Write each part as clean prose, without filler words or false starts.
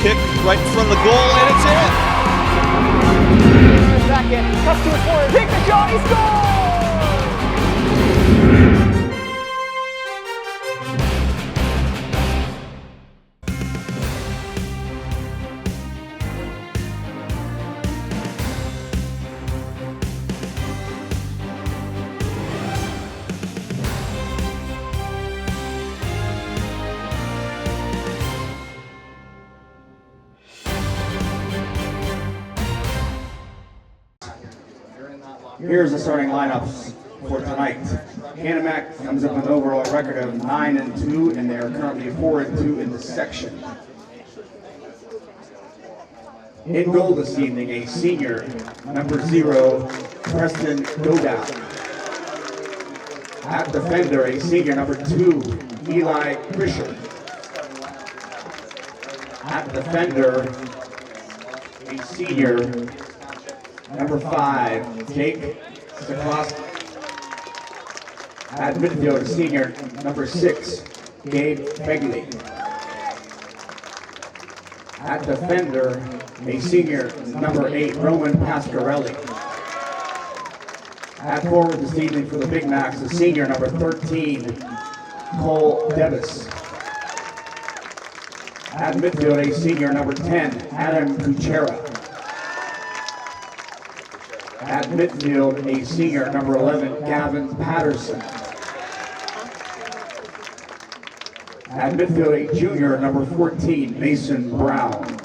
kick right in front of the goal, and it's in. Second, cuts to his corner, takes the shot, he scores! Here's the starting lineups for tonight. Canon-Mac comes up with an overall record of 9-2, and they are currently 4-2 in the section. In goal this evening, a senior, number 0, Preston Godow. At defender, a senior, number 2, Eli Krischer. At defender, a senior, number 5, Jake Sikowski. At midfield, senior, number 6, Gabe Begley. At defender, a senior, number 8, Roman Pasquarelli. At forward this evening for the Big Macs, a senior, number 13, Cole Devis. At midfield, a senior, number 10, Adam Kuchera. At midfield, a senior, number 11, Gavin Patterson. At midfield, a junior, number 14, Mason Brown.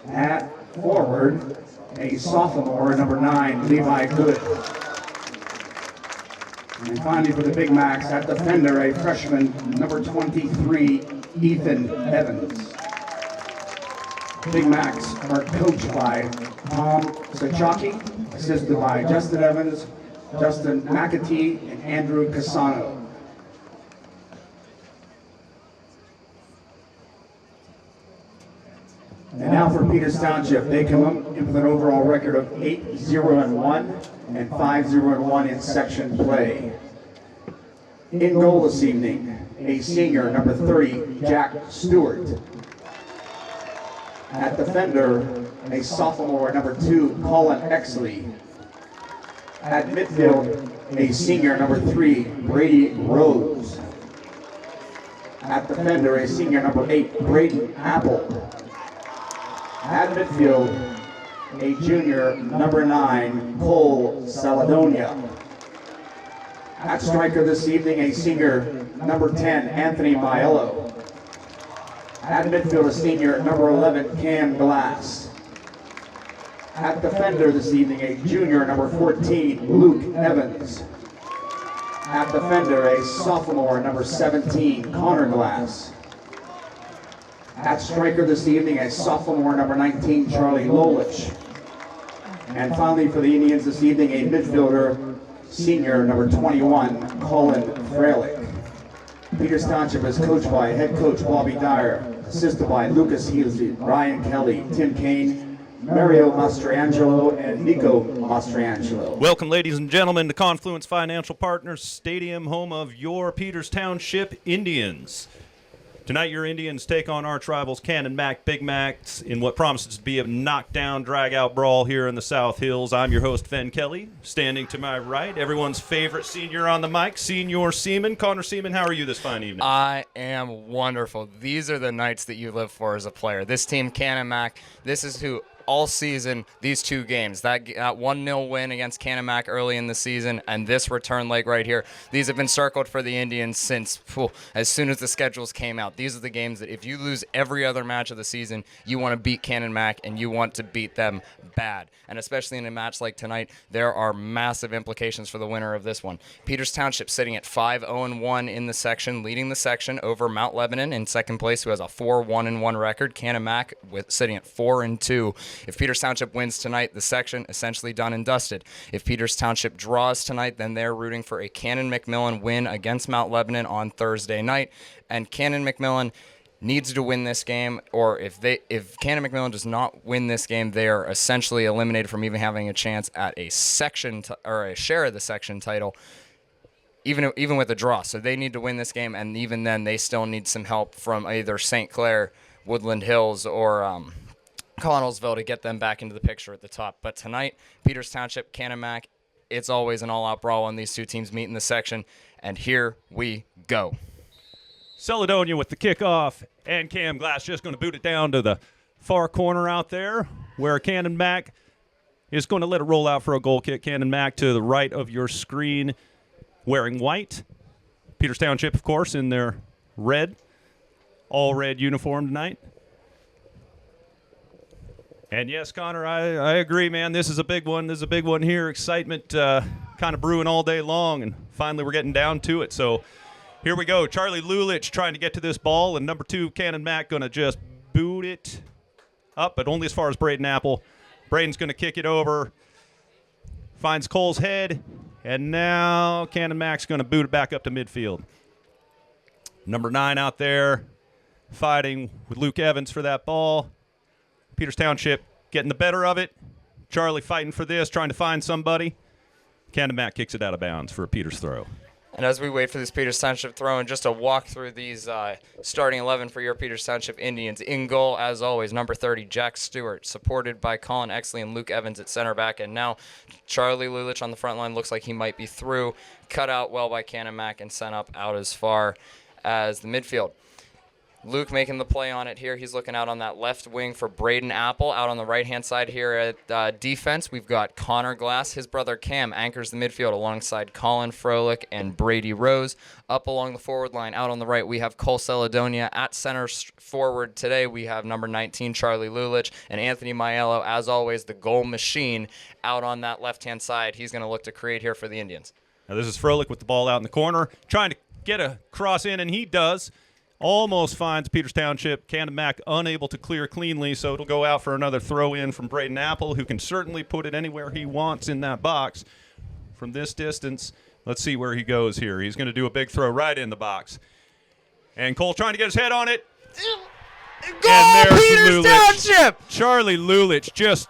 At forward, a sophomore, number 9, Levi Good. And finally for the Big Macs, at defender, a freshman, number 23, Ethan Evans. Big Macs are coached by Tom Sachaki, assisted by Justin Evans, Justin McAtee, and Andrew Casano. And now for Peters Township, they come up with an overall record of 8-0-1 and 5-0-1 in section play. In goal this evening, a senior, number 30, Jack Stewart. At defender, a sophomore, number 2, Colin Exley. At midfield, a senior, number 3, Brady Rose. At defender, a senior, number 8, Braden Apple. At midfield, a junior, number 9, Cole Saladonia. At striker this evening, a senior, number 10, Anthony Maiello. At midfield, a senior, number 11, Cam Glass. At defender this evening, a junior, number 14, Luke Evans. At defender, a sophomore, number 17, Connor Glass. At striker this evening, a sophomore, number 19, Charlie Lolich. And finally for the Indians this evening, a midfielder, senior, number 21, Colin Freilich. Peters Township is coached by head coach Bobby Dyer, assisted by Lucas Heasley, Ryan Kelly, Tim Kane, Mario Mastrangelo, and Nico Mastrangelo. Welcome, ladies and gentlemen, to Confluence Financial Partners Stadium, home of your Peters Township Indians. Tonight, your Indians take on our Tribals, Canon-Mac Big Macs, in what promises to be a knockdown, drag-out brawl here in the South Hills. I'm your host, Fen Kelly. Standing to my right, everyone's favorite senior on the mic, Senior Seaman. Connor Seaman, how are you this fine evening? I am wonderful. These are the nights that you live for as a player. This team, Canon-Mac, this is who all season, these two games, that 1-0 win against Canon-Mac early in the season and this return leg right here, these have been circled for the Indians since as soon as the schedules came out. These are the games that if you lose every other match of the season, you want to beat Canon-Mac and you want to beat them bad. And especially in a match like tonight, there are massive implications for the winner of this one. Peters Township sitting at 5-0-1 in the section, leading the section over Mount Lebanon in second place, who has a 4-1-1 record. Canon-Mac sitting at 4-2. If Peters Township wins tonight, the section essentially done and dusted. If Peters Township draws tonight, then they're rooting for a Canon-McMillan win against Mount Lebanon on Thursday night. And Canon-McMillan needs to win this game, or if Canon-McMillan does not win this game, they are essentially eliminated from even having a chance at a section or a share of the section title. even with a draw. So they need to win this game, and even then they still need some help from either St. Clair, Woodland Hills, or Connellsville to get them back into the picture at the top. But tonight, Peters Township, Canon-Mac, it's always an all-out brawl when these two teams meet in the section, and here we go. Caledonia with the kickoff, and Cam Glass just going to boot it down to the far corner out there where Canon-Mac is going to let it roll out for a goal kick. Canon-Mac to the right of your screen wearing white. Peters Township, of course, in their red, all red uniform tonight. And yes, Connor, I agree, man. This is a big one. This is a big one here. Excitement kind of brewing all day long, and finally we're getting down to it. So here we go. Charlie Lulich trying to get to this ball, and number 2, Canon-Mac, going to just boot it up, but only as far as Braden Apple. Braden's going to kick it over, finds Cole's head, and now Canon-Mac's going to boot it back up to midfield. Number 9 out there fighting with Luke Evans for that ball. Peters Township getting the better of it. Charlie fighting for this, trying to find somebody. Canon-Mac kicks it out of bounds for a Peters throw. And as we wait for this Peters Township throw, and just to walk through these starting 11 for your Peters Township Indians. In goal, as always, number 30, Jack Stewart, supported by Colin Exley and Luke Evans at center back. And now Charlie Lulich on the front line looks like he might be through. Cut out well by Canon-Mac and sent up out as far as the midfield. Luke making the play on it here. He's looking out on that left wing for Braden Apple. Out on the right-hand side here at defense, we've got Connor Glass. His brother Cam anchors the midfield alongside Colin Froelich and Brady Rose. Up along the forward line, out on the right, we have Cole Caledonia. At center forward today, we have number 19, Charlie Lulich, and Anthony Maiello, as always, the goal machine, out on that left-hand side. He's going to look to create here for the Indians. Now this is Froelich with the ball out in the corner, trying to get a cross in, and he does. Almost finds Peters Township. Canon-Mac unable to clear cleanly, so it'll go out for another throw-in from Braden Apple, who can certainly put it anywhere he wants in that box. From this distance, let's see where he goes here. He's going to do a big throw right in the box. And Cole trying to get his head on it. Goal, Peters Township! Charlie Lulich just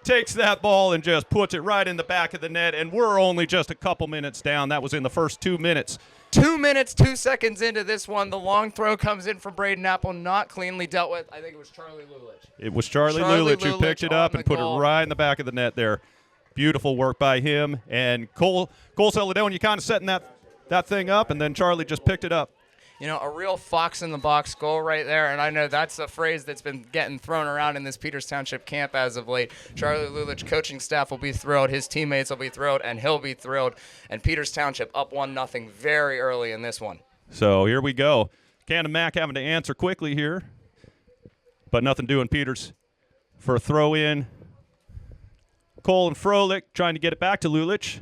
takes that ball and just puts it right in the back of the net, and we're only just a couple minutes down. That was in the first 2 minutes. 2 minutes, 2 seconds into this one. The long throw comes in from Braden Apple, not cleanly dealt with. I think it was Charlie Lulich. It was Charlie Lulich who picked it up and put it right in the back of the net there. Beautiful work by him. And Cole Caledonia kind of setting that thing up, and then Charlie just picked it up. You know, a real fox in the box goal right there, and I know that's a phrase that's been getting thrown around in this Peters Township camp as of late. Charlie Lulich coaching staff will be thrilled, his teammates will be thrilled, and he'll be thrilled. And Peters Township up 1-0 very early in this one. So here we go. Canon-Mac having to answer quickly here, but nothing doing Peters for a throw-in. Cole and Froelich trying to get it back to Lulich,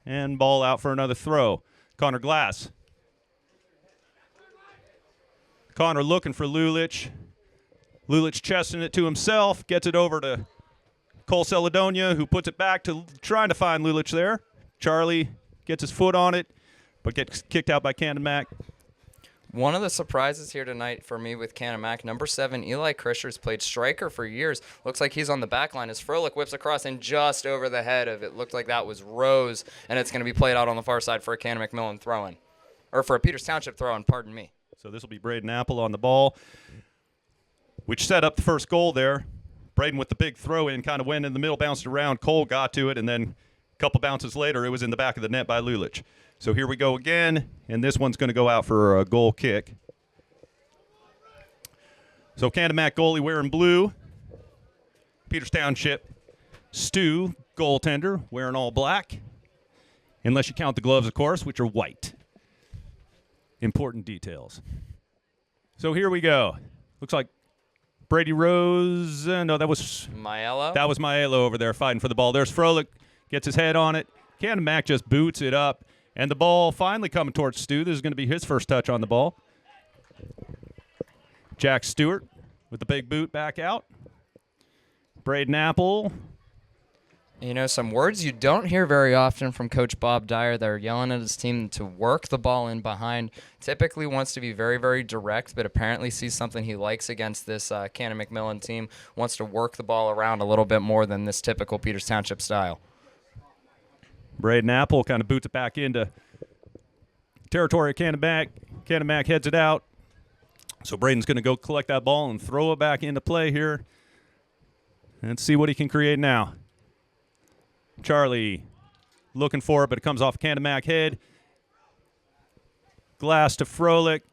and ball out for another throw. Connor Glass. Connor looking for Lulich. Lulich chesting it to himself, gets it over to Cole Caledonia, who puts it back to trying to find Lulich there. Charlie gets his foot on it, but gets kicked out by Canon-Mac. One of the surprises here tonight for me with Canon-Mac, number 7, Eli Krischer's played striker for years. Looks like he's on the back line as Froelich whips across and just over the head of it. Looked like that was Rose, and it's going to be played out on the far side for a Canon-McMillan throw-in. Or for a Peters Township throw-in, pardon me. So this will be Braden Apple on the ball, which set up the first goal there. Braden with the big throw-in, kind of went in the middle, bounced around. Cole got to it, and then a couple bounces later, it was in the back of the net by Lulich. So here we go again, and this one's going to go out for a goal kick. So Canon-Mac goalie wearing blue. Peters Township Stu, goaltender, wearing all black. Unless you count the gloves, of course, which are white. Important details. So here we go. Looks like Brady Rose. No, that was Maiello. That was Maiello over there fighting for the ball. There's Froelich, gets his head on it. Canon-Mac just boots it up, and the ball finally coming towards Stu. This is going to be his first touch on the ball. Jack Stewart with the big boot back out. Braden Apple. You know, some words you don't hear very often from Coach Bob Dyer. They're yelling at his team to work the ball in behind. Typically wants to be very, very direct, but apparently sees something he likes against this Canon-McMillan team. Wants to work the ball around a little bit more than this typical Peters Township style. Braden Apple kind of boots it back into territory of Canon-Mac. Canon-Mac heads it out. So Braden's going to go collect that ball and throw it back into play here. And see what he can create now. Charlie looking for it, but it comes off Canon-Mac head. Glass to Froelich.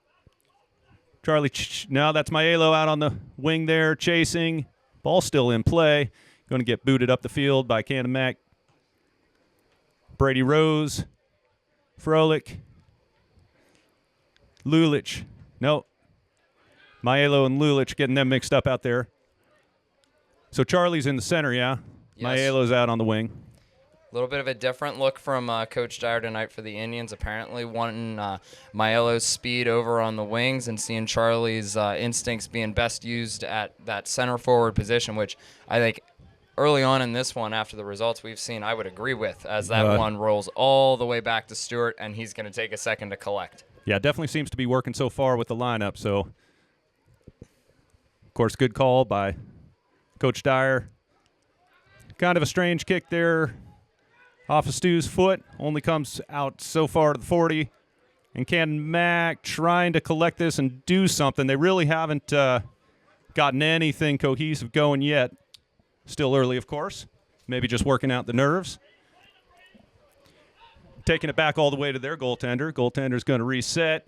Charlie, now that's Maiello out on the wing there, chasing. Ball still in play. Going to get booted up the field by Canon-Mac. Brady Rose. Froelich. Lulich. No. Maiello and Lulich getting them mixed up out there. So Charlie's in the center, yeah? Yes. Maiello's out on the wing. A little bit of a different look from Coach Dyer tonight for the Indians. Apparently wanting Maiello's speed over on the wings and seeing Charlie's instincts being best used at that center forward position, which I think early on in this one, after the results we've seen, I would agree with, as that one rolls all the way back to Stewart, and he's going to take a second to collect. Yeah, definitely seems to be working so far with the lineup. So, of course, good call by Coach Dyer. Kind of a strange kick there off of Stu's foot. Only comes out so far to the 40. And Canon-Mac trying to collect this and do something. They really haven't gotten anything cohesive going yet. Still early, of course. Maybe just working out the nerves. Taking it back all the way to their goaltender. Goaltender's going to reset.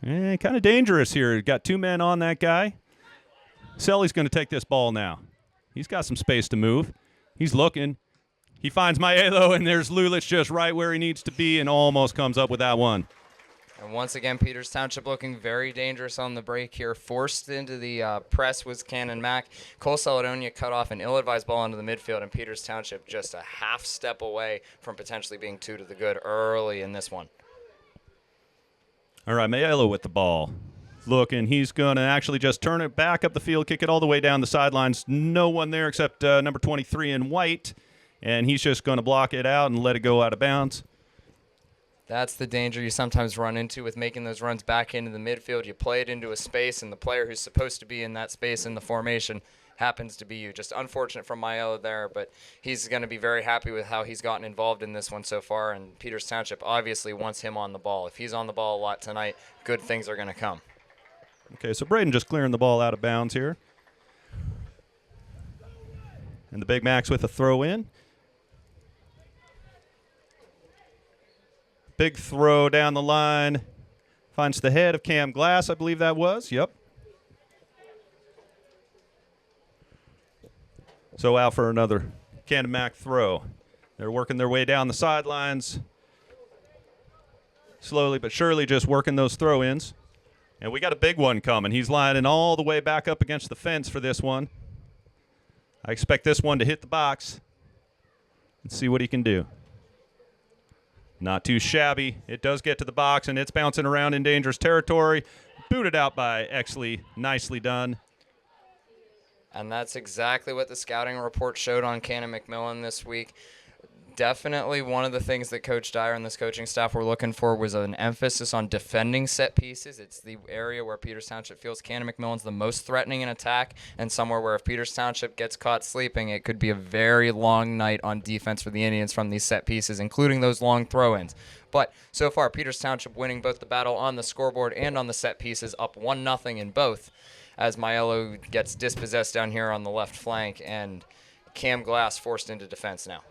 Kind of dangerous here. Got two men on that guy. Selly's going to take this ball now. He's got some space to move. He's looking. He finds Maiello, and there's Lulich just right where he needs to be and almost comes up with that one. And once again, Peters Township looking very dangerous on the break here. Forced into the press was Canon-Mac. Cole Celedonia cut off an ill-advised ball into the midfield, and Peters Township just a half step away from potentially being two to the good early in this one. All right, Maiello with the ball. Looking, he's going to actually just turn it back up the field, kick it all the way down the sidelines. No one there except number 23 in white, and he's just going to block it out and let it go out of bounds. That's the danger you sometimes run into with making those runs back into the midfield. You play it into a space, and the player who's supposed to be in that space in the formation happens to be you. Just unfortunate from Maiello there, but he's going to be very happy with how he's gotten involved in this one so far, and Peters Township obviously wants him on the ball. If he's on the ball a lot tonight, good things are going to come. Okay, so Braden just clearing the ball out of bounds here. And the Big Macs with a throw in. Big throw down the line. Finds the head of Cam Glass, I believe that was. Yep. So out for another Canon-Mac throw. They're working their way down the sidelines. Slowly but surely just working those throw-ins. And we got a big one coming. He's lining all the way back up against the fence for this one. I expect this one to hit the box. Let's see what he can do. Not too shabby. It does get to the box, and it's bouncing around in dangerous territory. Booted out by Exley. Nicely done. And that's exactly what the scouting report showed on Canon-McMillan this week. Definitely one of the things that Coach Dyer and this coaching staff were looking for was an emphasis on defending set pieces. It's the area where Peters Township feels Canon-McMillan's the most threatening in attack, and somewhere where if Peters Township gets caught sleeping, it could be a very long night on defense for the Indians from these set pieces, including those long throw-ins. But so far, Peters Township winning both the battle on the scoreboard and on the set pieces, up 1-0 in both, as Maiello gets dispossessed down here on the left flank, and Cam Glass forced into defense now.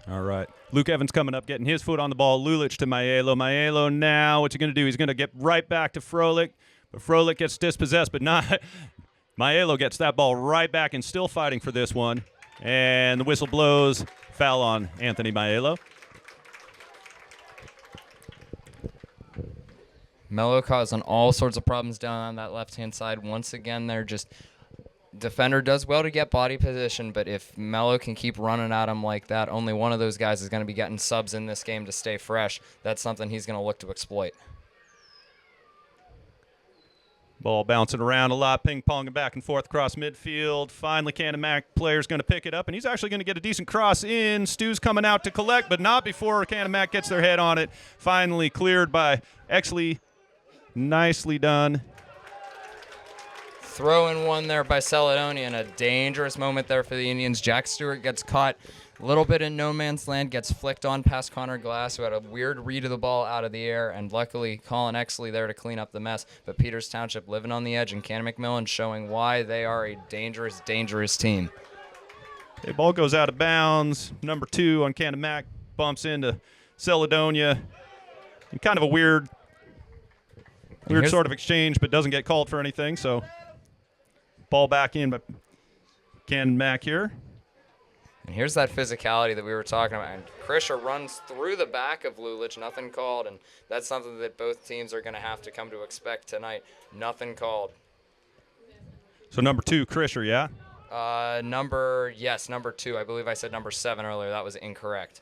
All right. Luke Evans coming up, getting his foot on the ball. Lulich to Maiello. Maiello now, what's he going to do? He's going to get right back to Froelich, but Froelich gets dispossessed, but not. Maiello gets that ball right back and still fighting for this one. And the whistle blows. Foul on Anthony Maiello. Mello causing all sorts of problems down on that left-hand side. Once again, they're just defender does well to get body position, but if Mello can keep running at him like that, only one of those guys is going to be getting subs in this game to stay fresh. That's something he's going to look to exploit. Ball bouncing around a lot, ping-ponging back and forth across midfield. Finally, Canon-Mac player's going to pick it up, and he's actually going to get a decent cross in. Stu's coming out to collect, but not before Canon-Mac gets their head on it. Finally cleared by Exley. Nicely done. Throw in one there by Celedonia, and a dangerous moment there for the Indians. Jack Stewart gets caught A little bit in no man's land, gets flicked on past Connor Glass, who had a weird read of the ball out of the air, and luckily Colin Exley there to clean up the mess. But Peters Township living on the edge, and Canon-McMillan showing why they are a dangerous, dangerous team. Okay, ball goes out of bounds. Number 2 on Canon-Mac bumps into Celedonia. And kind of a weird sort of exchange, but doesn't get called for anything. So ball back in by Canon-Mac here. And here's that physicality that we were talking about. And Krisha runs through the back of Lulich, nothing called. And that's something that both teams are going to have to come to expect tonight. Nothing called. So number 2, Krisher, yeah? Number 2. I believe I said number 7 earlier. That was incorrect.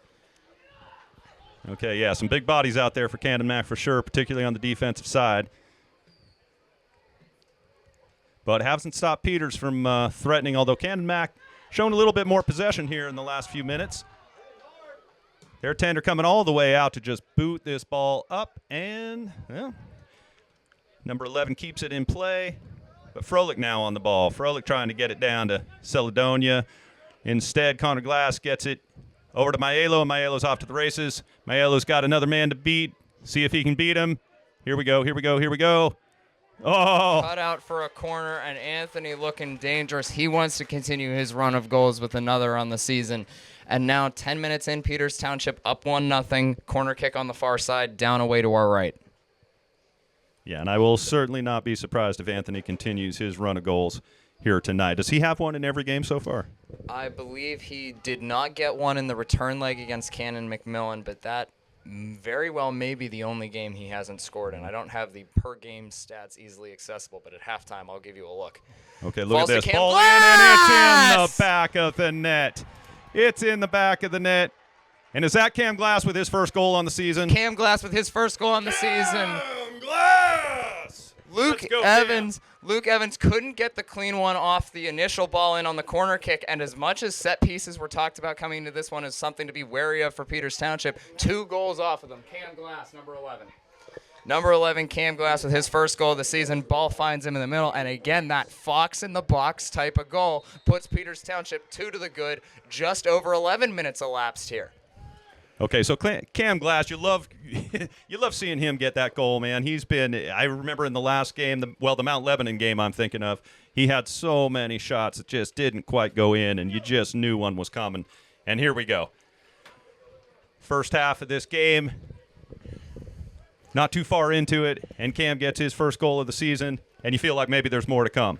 Okay, yeah, some big bodies out there for Canon-Mac for sure, particularly on the defensive side. But hasn't stopped Peters from threatening, although Canon-Mac shown a little bit more possession here in the last few minutes. Their tender coming all the way out to just boot this ball up, and well, number 11 keeps it in play. But Froelich now on the ball. Froelich trying to get it down to Celedonia. Instead, Connor Glass gets it over to Maiello, and Maiello's off to the races. Maiello's got another man to beat. See if he can beat him. Here we go, here we go, here we go. Oh! Cut out for a corner, and Anthony looking dangerous. He wants to continue his run of goals with another on the season. And now 10 minutes in, Peters Township up 1-0. Corner kick on the far side, down away to our right. Yeah, and I will certainly not be surprised if Anthony continues his run of goals here tonight. Does he have one in every game so far? I believe he did not get one in the return leg against Canon-McMillan, but that very well may be the only game he hasn't scored in. I don't have the per-game stats easily accessible, but at halftime I'll give you a look. Okay, look Falls at this. to Cam Ball Glass! in, and it's in the back of the net. It's in the back of the net. And is that Cam Glass with his first goal on the season? Cam Glass with his first goal on the season. Cam Glass! Luke Evans couldn't get the clean one off the initial ball in on the corner kick, and as much as set pieces were talked about coming into this one as something to be wary of for Peters Township, 2 goals off of them. Cam Glass, number 11. Number 11, Cam Glass with his first goal of the season. Ball finds him in the middle, and again, that fox in the box type of goal puts Peters Township 2 to the good. Just over 11 minutes elapsed here. Okay, so Cam Glass, you love seeing him get that goal, man. He's been, I remember in the last game, the Mount Lebanon game I'm thinking of, he had so many shots that just didn't quite go in, and you just knew one was coming. And here we go. First half of this game, not too far into it, and Cam gets his first goal of the season, and you feel like maybe there's more to come.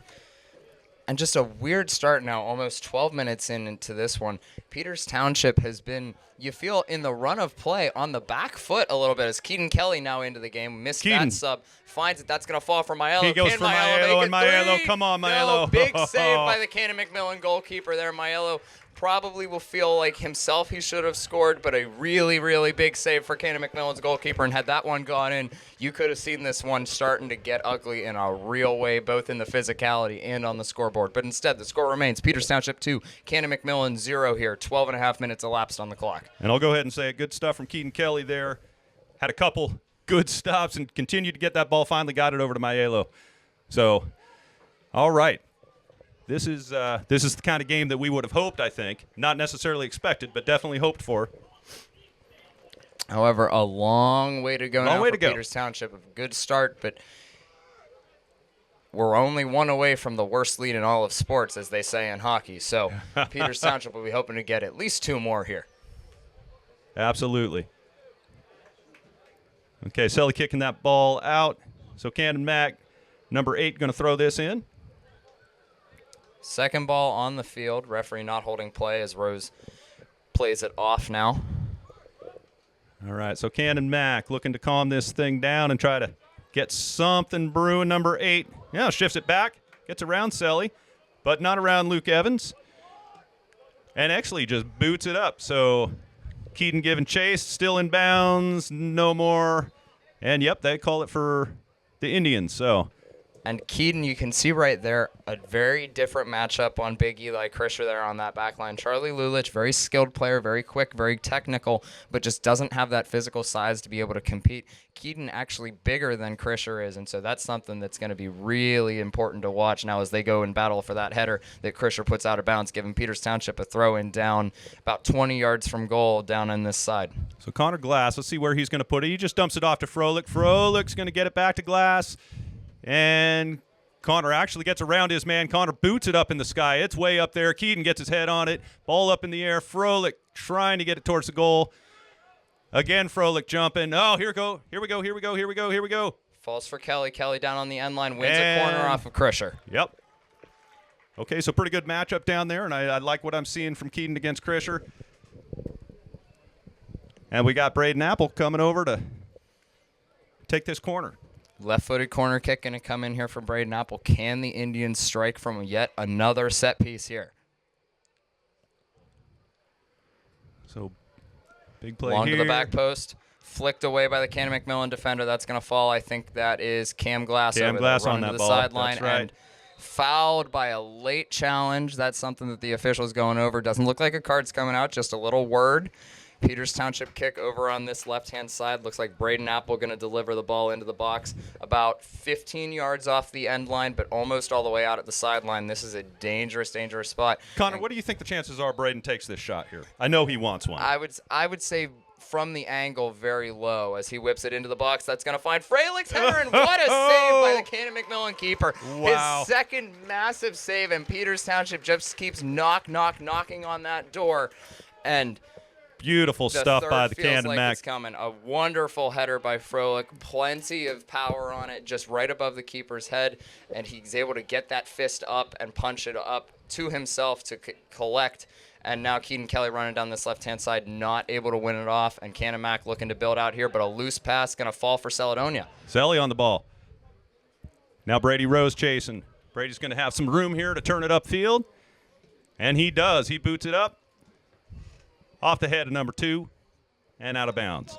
And just a weird start now, almost 12 minutes into this one. Peters Township has been, you feel, in the run of play on the back foot a little bit as Keaton Kelly now into the game. Missed that sub. Finds it. That's going to fall for Maiello. He goes for Maiello, and Maiello. Come on, Maiello. No, big save by the Canon-McMillan goalkeeper there. Maiello probably will feel like himself he should have scored, but a really, really big save for Canon-McMillan's goalkeeper. And had that one gone in, you could have seen this one starting to get ugly in a real way, both in the physicality and on the scoreboard. But instead, the score remains Peters Township 2, Canon-McMillan 0 here. 12 and a half minutes elapsed on the clock. And I'll go ahead and say it. Good stuff from Keaton Kelly there. Had a couple good stops and continued to get that ball. Finally got it over to Maiello. So, all right. This is the kind of game that we would have hoped, I think. Not necessarily expected, but definitely hoped for. However, a long way to go now for Peters Township. A good start, but we're only 1 away from the worst lead in all of sports, as they say in hockey. So Peters Township will be hoping to get at least 2 more here. Absolutely. Okay, Selly kicking that ball out. So Canon-Mac, number 8, going to throw this in. Second ball on the field. Referee not holding play as Rose plays it off now. All right, so Canon-Mac looking to calm this thing down and try to get something brewing. Number 8, yeah, shifts it back, gets around Selly, but not around Luke Evans. And actually just boots it up. So Keaton giving chase, still in bounds, no more. And, yep, they call it for the Indians, so... And Keaton, you can see right there, a very different matchup on Big Eli Krischer there on that back line. Charlie Lulich, very skilled player, very quick, very technical, but just doesn't have that physical size to be able to compete. Keaton actually bigger than Krischer is, and so that's something that's going to be really important to watch now as they go and battle for that header that Krischer puts out of bounds, giving Peters Township a throw-in down about 20 yards from goal down on this side. So Connor Glass, let's see where he's going to put it. He just dumps it off to Froelich. Froelich's going to get it back to Glass. And Connor actually gets around his man. Connor boots it up in the sky. It's way up there. Keaton gets his head on it. Ball up in the air. Froelich trying to get it towards the goal. Again, Froelich jumping. Oh, here we go. Falls for Kelly. Kelly down on the end line. Wins a corner off of Krischer. Yep. Okay, so pretty good matchup down there, and I like what I'm seeing from Keaton against Krischer. And we got Braden Apple coming over to take this corner. Left-footed corner kick going to come in here for Braden Apple. Can the Indians strike from yet another set piece here? So, big play Long here. to the back post. Flicked away by the Canon-McMillan defender. That's going to fall. I think that is Cam Glass over Glass there, on running that to the ball. sideline. That's right. And fouled by a late challenge. That's something that the official's going over. Doesn't look like a card's coming out. Just a little word. Peters Township kick over on this left-hand side. Looks like Braden Apple going to deliver the ball into the box about 15 yards off the end line, but almost all the way out at the sideline. This is a dangerous, dangerous spot. Connor, what do you think the chances are Braden takes this shot here? I know he wants one. I would say from the angle very low as he whips it into the box. That's going to find Freilich's header, and what a save by the Canon-McMillan keeper. Wow. His second massive save, and Peters Township just keeps knocking on that door. And beautiful the stuff third by the feels like Canon-Mac. it's coming. A wonderful header by Froelich. Plenty of power on it, just right above the keeper's head. And he's able to get that fist up and punch it up to himself to collect. And now Keaton Kelly running down this left-hand side, not able to win it off. And Canon-Mac looking to build out here, but a loose pass going to fall for Caledonia. Selly on the ball. Now Brady Rose chasing. Brady's going to have some room here to turn it upfield. And he does. He boots it up. Off the head of number 2 and out of bounds.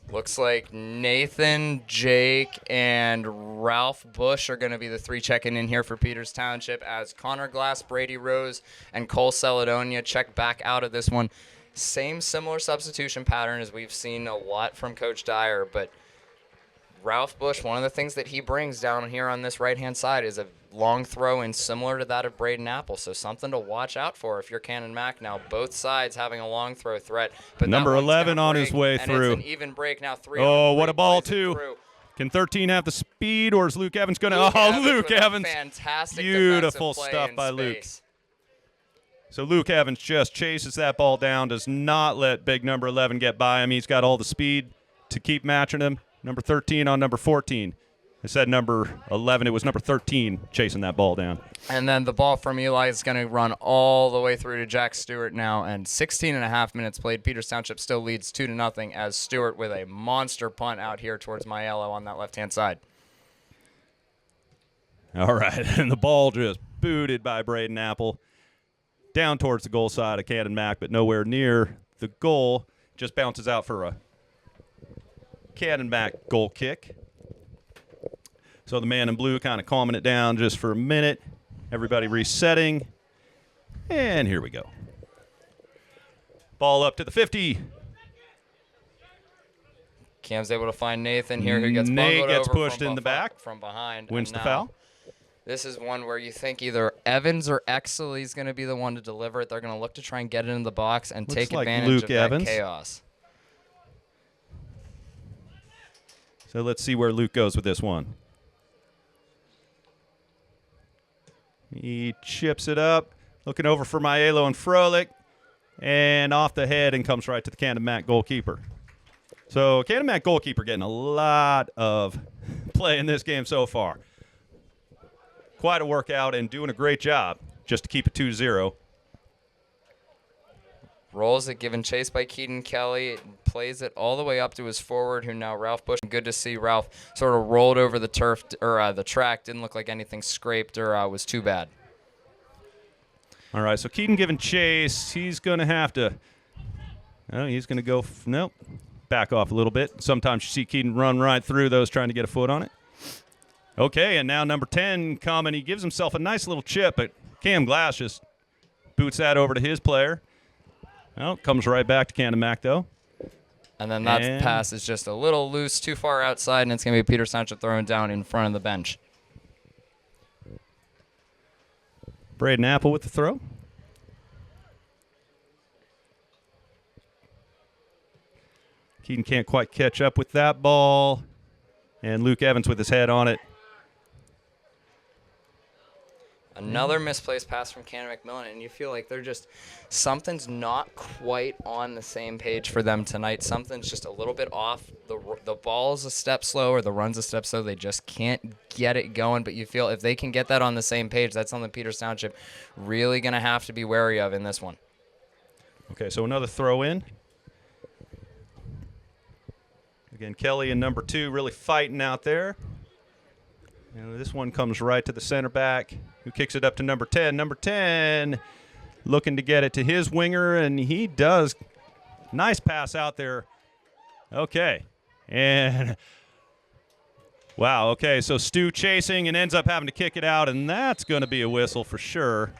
Looks like Nathan, Jake, and Ralph Bush are going to be the 3 checking in here for Peters Township as Connor Glass, Brady Rose, and Cole Caledonia check back out of this one. Same similar substitution pattern as we've seen a lot from Coach Dyer, but Ralph Bush, one of the things that he brings down here on this right-hand side is a long throw in similar to that of Braden Apple. So something to watch out for if you're Canon-Mac now. Both sides having a long throw threat. But number 11 on his way through. It's an even break now. 3 Oh, on what 3 a ball, plays it too. through. Can 13 have the speed, or is Luke Evans going to? Luke with a Evans. Fantastic Beautiful defensive play stuff in by Luke. space. So Luke Evans just chases that ball down, does not let big number 11 get by him. He's got all the speed to keep matching him. Number 13 on number 14. I said number 11. It was number 13 chasing that ball down. And then the ball from Eli is going to run all the way through to Jack Stewart now. And 16 and a half minutes played. Peters Township still leads 2-0 as Stewart with a monster punt out here towards Maiello on that left-hand side. All right, and the ball just booted by Braden Apple down towards the goal side of Canon-Mac, but nowhere near the goal. Just bounces out for a Canon-Mac goal kick. So the man in blue kind of calming it down just for a minute. Everybody resetting. And here we go. Ball up to the 50. Cam's able to find Nathan here, who gets Nate bungled gets over pushed from in the back. from behind. Wins And the now foul. This is one where you think either Evans or Exley is going to be the one to deliver it. They're going to look to try and get it in the box and Looks take like advantage Luke of that Evans. chaos. So let's see where Luke goes with this one. He chips it up, looking over for Maiello and Froelich, and off the head and comes right to the Canon-Mac goalkeeper. So Canon-Mac goalkeeper getting a lot of play in this game so far. Quite a workout and doing a great job just to keep it 2-0. Rolls it, given chase by Keaton Kelly. Plays it all the way up to his forward, who now Ralph Bush. Good to see Ralph sort of rolled over the turf or the track. Didn't look like anything scraped or was too bad. All right, so Keaton giving chase. He's going to have to. Oh, he's going to go. Nope. Back off a little bit. Sometimes you see Keaton run right through those trying to get a foot on it. Okay, and now number 10 coming. He gives himself a nice little chip, but Cam Glass just boots that over to his player. Well, comes right back to Canon-Mac, though. And then that pass is just a little loose, too far outside, and it's going to be Peters Township throwing down in front of the bench. Braden Apple with the throw. Keaton can't quite catch up with that ball. And Luke Evans with his head on it. Another misplaced pass from Canon-McMillan, and you feel like they're just – something's not quite on the same page for them tonight. Something's just a little bit off. The ball's a step slow or the run's a step slow. They just can't get it going, but you feel if they can get that on the same page, that's something Peters Township really going to have to be wary of in this one. Okay, so another throw in. Again, Kelly and number 2 really fighting out there. And this one comes right to the center back, who kicks it up to number 10. Number 10 looking to get it to his winger, and he does. Nice pass out there. Okay. And, wow, okay, so Stu chasing and ends up having to kick it out, and that's going to be a whistle for sure.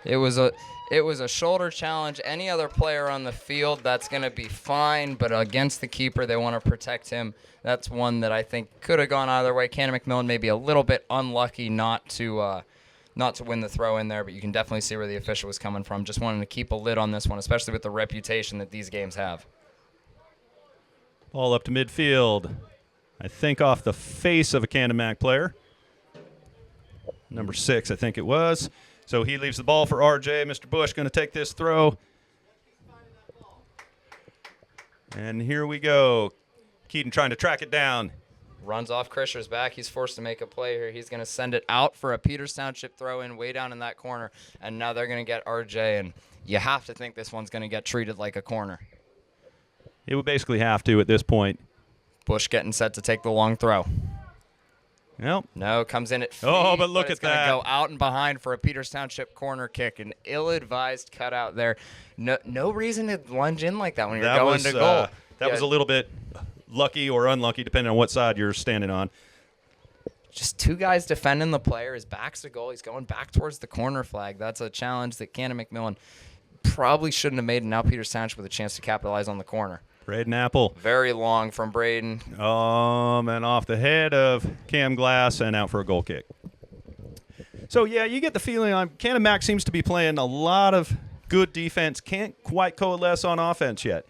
It was a shoulder challenge. Any other player on the field, that's going to be fine. But against the keeper, they want to protect him. That's one that I think could have gone either way. Canon-McMillan may be a little bit unlucky not to win the throw in there, but you can definitely see where the official was coming from. Just wanting to keep a lid on this one, especially with the reputation that these games have. Ball up to midfield. I think off the face of a Canon-Mac player. Number 6, I think it was. So he leaves the ball for RJ. Mr. Bush going to take this throw. And here we go. Keaton trying to track it down. Runs off Krischer's back. He's forced to make a play here. He's going to send it out for a Peters Township throw-in way down in that corner. And now they're going to get RJ, and you have to think this one's going to get treated like a corner. It would basically have to at this point. Bush getting set to take the long throw. Nope. No, comes in at feet, but look at that. It's going to go out and behind for a Peters Township corner kick. An ill-advised cutout there. No reason to lunge in like that when you're going to goal. That was a little bit lucky or unlucky, depending on what side you're standing on. Just 2 guys defending the player. His back's to goal. He's going back towards the corner flag. That's a challenge that Canon-McMillan probably shouldn't have made, and now Peters Township with a chance to capitalize on the corner. Braden Apple. Very long from Braden. And off the head of Cam Glass and out for a goal kick. So, yeah, you get the feeling on Canon-Mac seems to be playing a lot of good defense. Can't quite coalesce on offense yet.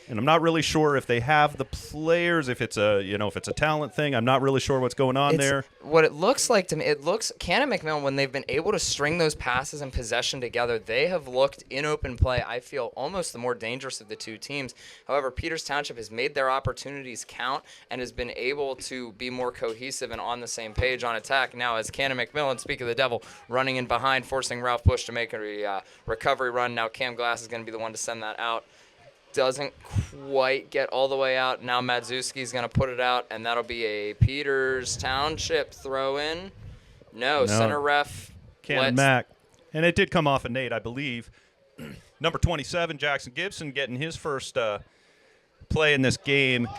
And I'm not really sure if they have the players, if it's a talent thing. I'm not really sure what's going on there. What it looks like to me, Canon-McMillan, when they've been able to string those passes and possession together, they have looked in open play, I feel, almost the more dangerous of the 2 teams. However, Peters Township has made their opportunities count and has been able to be more cohesive and on the same page on attack. Now, as Canon-McMillan, speak of the devil, running in behind, forcing Ralph Bush to make a recovery run. Now Cam Glass is going to be the one to send that out. Doesn't quite get all the way out. Now Madzuski's going to put it out, and that'll be a Peters Township throw-in. No, center ref. Canon-Mac. And it did come off of Nate, I believe. Number 27, Jackson Gibson, getting his first play in this game.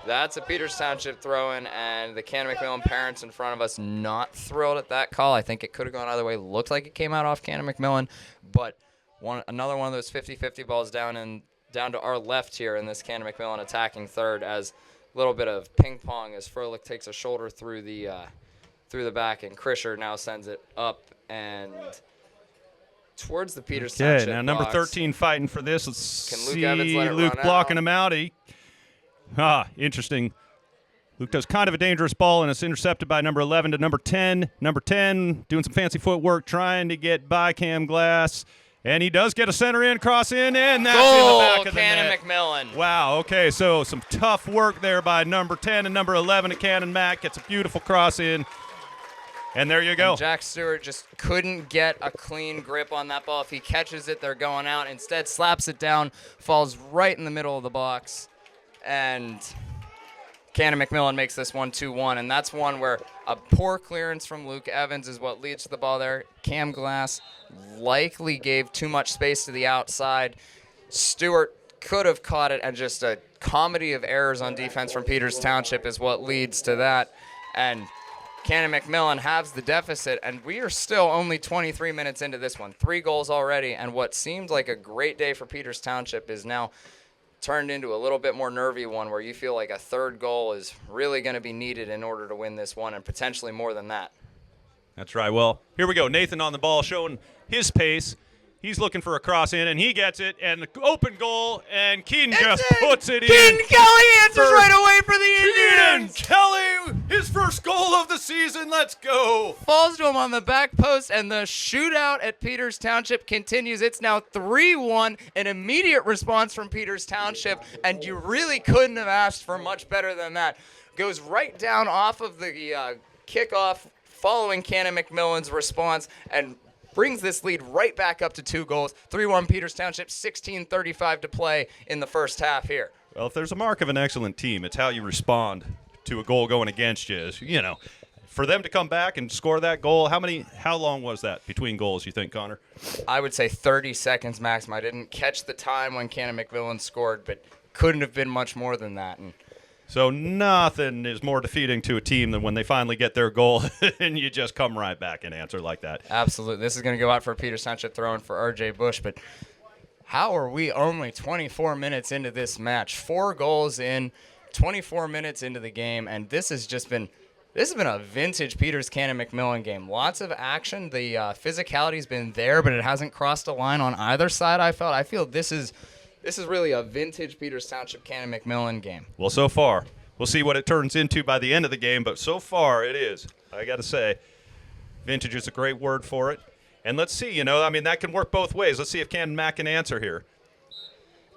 That's a Peters Township throw-in, and the Canon-McMillan parents in front of us not thrilled at that call. I think it could have gone either way. Looked like it came out off Canon-McMillan, but another one of those 50-50 balls down to our left here in this Canon-McMillan attacking third, as a little bit of ping pong as Froelich takes a shoulder through the back, and Krischer now sends it up and towards the Peters Township now number box. 13 fighting for this. Let's Can Luke see Evans let it Luke run blocking out? him out. Interesting. Luke does kind of a dangerous ball, and it's intercepted by number 11 to number 10. Number 10 doing some fancy footwork, trying to get by Cam Glass. And he does get a center in, cross in, and that's in the back of the net. Canon-McMillan. Wow, okay, so some tough work there by number 10 and number 11 at Canon-Mac. Gets a beautiful cross in, and there you go. And Jack Stewart just couldn't get a clean grip on that ball. If he catches it, they're going out. Instead, slaps it down, falls right in the middle of the box, and Canon-McMillan makes this one 2-1, and that's one where a poor clearance from Luke Evans is what leads to the ball there. Cam Glass likely gave too much space to the outside. Stewart could have caught it, and just a comedy of errors on defense from Peters Township is what leads to that. And Canon-McMillan halves the deficit, and we are still only 23 minutes into this one. 3 goals already, and what seemed like a great day for Peters Township is now turned into a little bit more nervy one, where you feel like a third goal is really going to be needed in order to win this one, and potentially more than that. That's right. Well, here we go. Nathan on the ball showing his pace. He's looking for a cross in, and he gets it, and the open goal, and Keaton just puts it in. Keaton Kelly answers right away for the Indians. Keaton Kelly, his first goal of the season. Let's go. Falls to him on the back post, and the shootout at Peters Township continues. It's now 3-1, an immediate response from Peters Township, and you really couldn't have asked for much better than that. Goes right down off of the kickoff following Canon-McMillan's response, and brings this lead right back up to 2 goals. 3-1 Peters Township, 16:35 to play in the first half here. Well, if there's a mark of an excellent team, it's how you respond to a goal going against you. You know, for them to come back and score that goal, how long was that between goals, you think, Connor? I would say 30 seconds maximum. I didn't catch the time when Canon-McMillan scored, but couldn't have been much more than that. And so nothing is more defeating to a team than when they finally get their goal and you just come right back and answer like that. Absolutely. This is going to go out for Peters Township throwing for R.J. Bush, but how are we only 24 minutes into this match? 4 goals in, 24 minutes into the game, and this has been a vintage Peters Canon-McMillan game. Lots of action. The physicality's been there, but it hasn't crossed a line on either side. I feel this is really a vintage Peters Township Canon-McMillan game. Well, so far. We'll see what it turns into by the end of the game, but so far it is. I got to say, vintage is a great word for it. And let's see, that can work both ways. Let's see if Canon-Mac can answer here.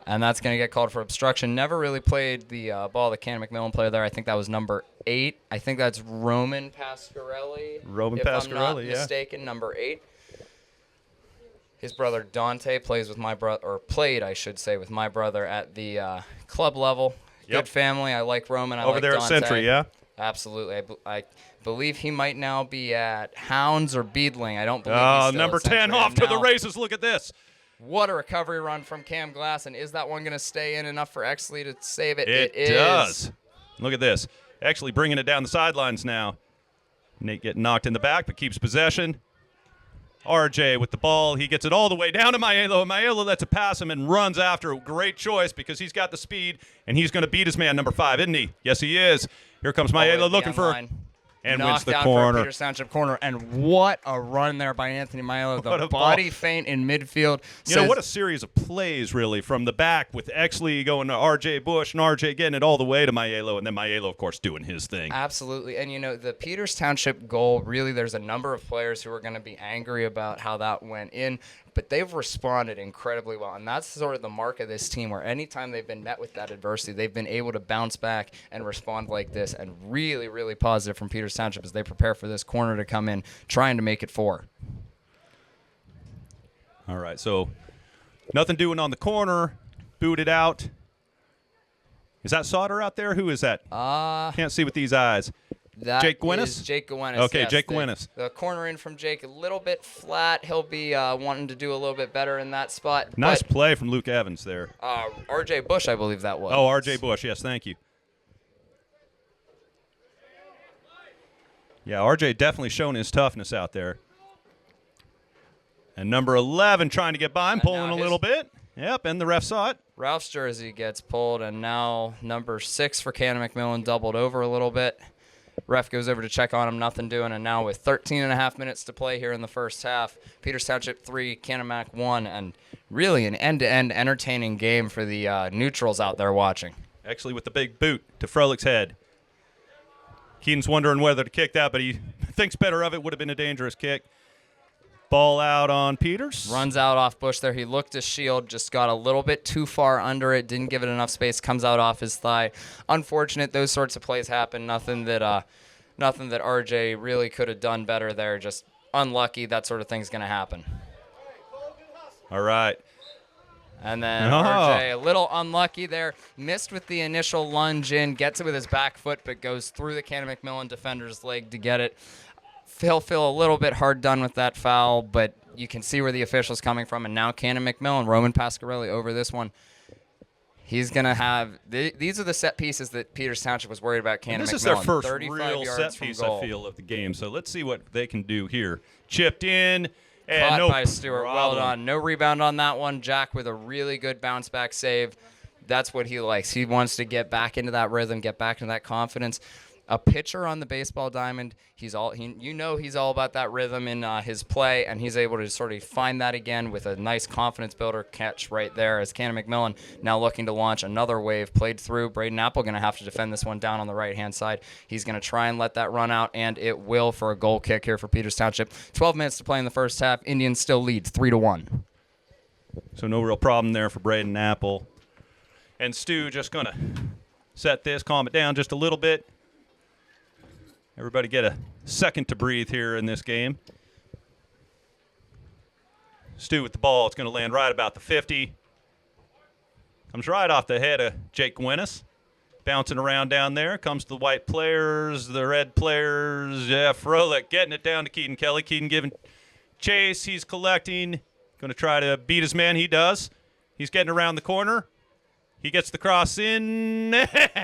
And that's going to get called for obstruction. Never really played the ball the Canon-McMillan player there. I think that was number 8. I think that's Roman Pasquarelli. If I'm not mistaken, number 8. His brother Dante played, I should say, with my brother at the club level. Yep. Good family. I like Roman. I Over like there Dante. at Century, yeah? Absolutely. I believe he might now be at Hounds or Beadling. I don't believe he's still number at Century. 10 off to the races. Look at this. What a recovery run from Cam Glass, and is that one going to stay in enough for Exley to save it? It does. Look at this. Actually bringing it down the sidelines now. Nate getting knocked in the back, but keeps possession. RJ with the ball. He gets it all the way down to Maiello. Maiello lets it pass him and runs after. Great choice because he's got the speed, and he's going to beat his man, number 5, isn't he? Yes, he is. Here comes Maiello looking for and wins the corner. Peters Township corner, and what a run there by Anthony Maiello. The body feint in midfield. What a series of plays, really, from the back with Exley going to R.J. Bush and R.J. getting it all the way to Maiello, and then Maiello, of course, doing his thing. Absolutely, and the Peters Township goal, really, there's a number of players who are going to be angry about how that went in, but they've responded incredibly well, and that's sort of the mark of this team, where anytime they've been met with that adversity, they've been able to bounce back and respond like this, and really, really positive from Peters Township as they prepare for this corner to come in, trying to make it 4. All right, so nothing doing on the corner, booted out. Is that Sauter out there? Who is that? Can't see with these eyes. Jake Gwynnis? Jake Gwynnis. Okay, yes. Jake Gwynnis. The corner in from Jake, a little bit flat. He'll be wanting to do a little bit better in that spot. Nice play from Luke Evans there. R.J. Bush, I believe that was. Oh, R.J. Bush, yes, thank you. Yeah, R.J. definitely showing his toughness out there. And number 11 trying to get by him, pulling a little bit. Yep, and the ref saw it. Ralph's jersey gets pulled, and now number 6 for Canon-McMillan doubled over a little bit. Ref goes over to check on him, nothing doing, and now with 13 and a half minutes to play here in the first half, Peters Township 3, Canon-Mac 1, and really an end-to-end entertaining game for the neutrals out there watching. Actually with the big boot to Froelic's head. Keaton's wondering whether to kick that, but he thinks better of it. Would have been a dangerous kick. Ball out on Peters. Runs out off Bush there. He looked to shield, just got a little bit too far under it, didn't give it enough space, comes out off his thigh. Unfortunate, those sorts of plays happen. Nothing that RJ really could have done better there. Just unlucky, that sort of thing's going to happen. All right. And then RJ, a little unlucky there. Missed with the initial lunge in, gets it with his back foot, but goes through the Canon-McMillan defender's leg to get it. He'll feel a little bit hard done with that foul, but you can see where the official's coming from. And now Canon-McMillan, Roman Pasquarelli over this one. He's going to have these are the set pieces that Peters Township was worried about. Canon-McMillan. This is their first 35 real yards set piece, from goal. I feel, of the game. So let's see what they can do here. Chipped in. And Caught no by Stewart. problem. Well done. No rebound on that one. Jack with a really good bounce back save. That's what he likes. He wants to get back into that rhythm, get back into that confidence. A pitcher on the baseball diamond, he's all about that rhythm in his play, and he's able to sort of find that again with a nice confidence builder catch right there as Canon-McMillan now looking to launch another wave. Played through. Braden Apple going to have to defend this one down on the right-hand side. He's going to try and let that run out, and it will for a goal kick here for Peters Township. 12 minutes to play in the first half. Indians still lead 3-1. So no real problem there for Braden Apple. And Stu just going to set this, calm it down just a little bit. Everybody get a second to breathe here in this game. Stu with the ball. It's going to land right about the 50. Comes right off the head of Jake Gwinnis. Bouncing around down there. Comes to the white players, the red players. Yeah, Froelich getting it down to Keaton Kelly. Keaton giving chase. He's collecting. Going to try to beat his man. He does. He's getting around the corner. He gets the cross in.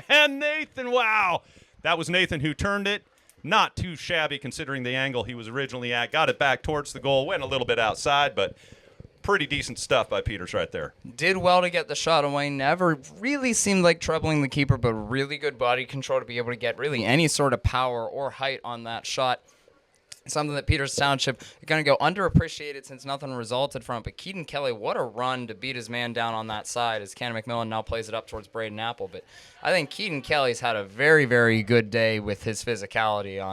And Nathan, wow. That was Nathan who turned it. Not too shabby considering the angle he was originally at. Got it back towards the goal. Went a little bit outside, but pretty decent stuff by Peters right there. Did well to get the shot away. Never really seemed like troubling the keeper, but really good body control to be able to get really any sort of power or height on that shot. Something that Peters Township is going to go underappreciated since nothing resulted from it. But Keaton Kelly, what a run to beat his man down on that side as Canon-McMillan now plays it up towards Braden Apple. But I think Keaton Kelly's had a very, very good day with his physicality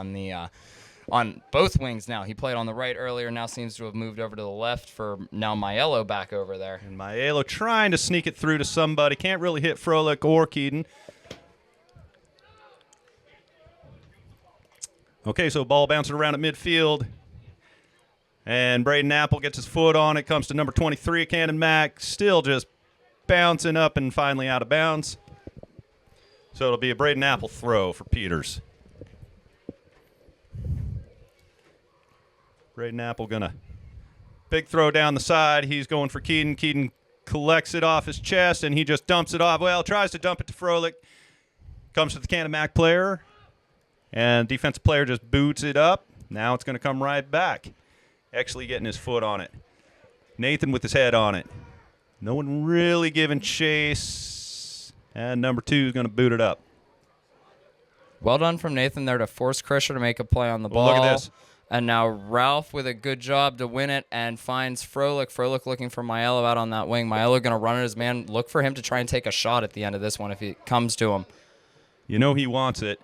on both wings now. He played on the right earlier, now seems to have moved over to the left for now Maiello back over there. And Maiello trying to sneak it through to somebody. Can't really hit Froelich or Keaton. Okay, so ball bouncing around at midfield. And Braden Apple gets his foot on it. Comes to number 23, Cannon Mac. Still just bouncing up and finally out of bounds. So it'll be a Braden Apple throw for Peters. Braden Apple gonna big throw down the side. He's going for Keaton. Keaton collects it off his chest, and he just dumps it off. Well, tries to dump it to Froelich. Comes to the Cannon Mac player. And defensive player just boots it up. Now it's going to come right back. Actually getting his foot on it. Nathan with his head on it. No one really giving chase. And number 2 is going to boot it up. Well done from Nathan there to force Krisher to make a play on the ball. Look at this. And now Ralph with a good job to win it and finds Froelich. Froelich looking for Maiello out on that wing. Maiello going to run at his man. Look for him to try and take a shot at the end of this one if he comes to him. You know he wants it.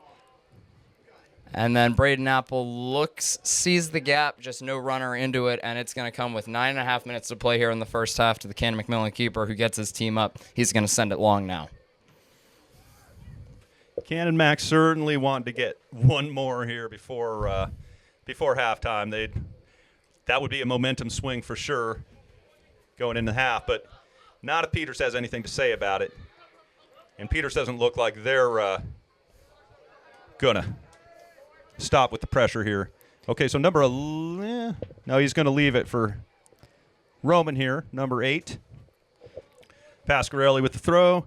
And then Braden Apple sees the gap, just no runner into it, and it's going to come with 9.5 minutes to play here in the first half to the Canon-McMillan keeper who gets his team up. He's going to send it long now. Cannon Mac certainly wanted to get one more here before halftime. That would be a momentum swing for sure going into half, but not if Peters has anything to say about it. And Peters doesn't look like they're going to stop with the pressure here. Okay, so number 11. No, he's going to leave it for Roman here, number 8. Pasquarelli with the throw.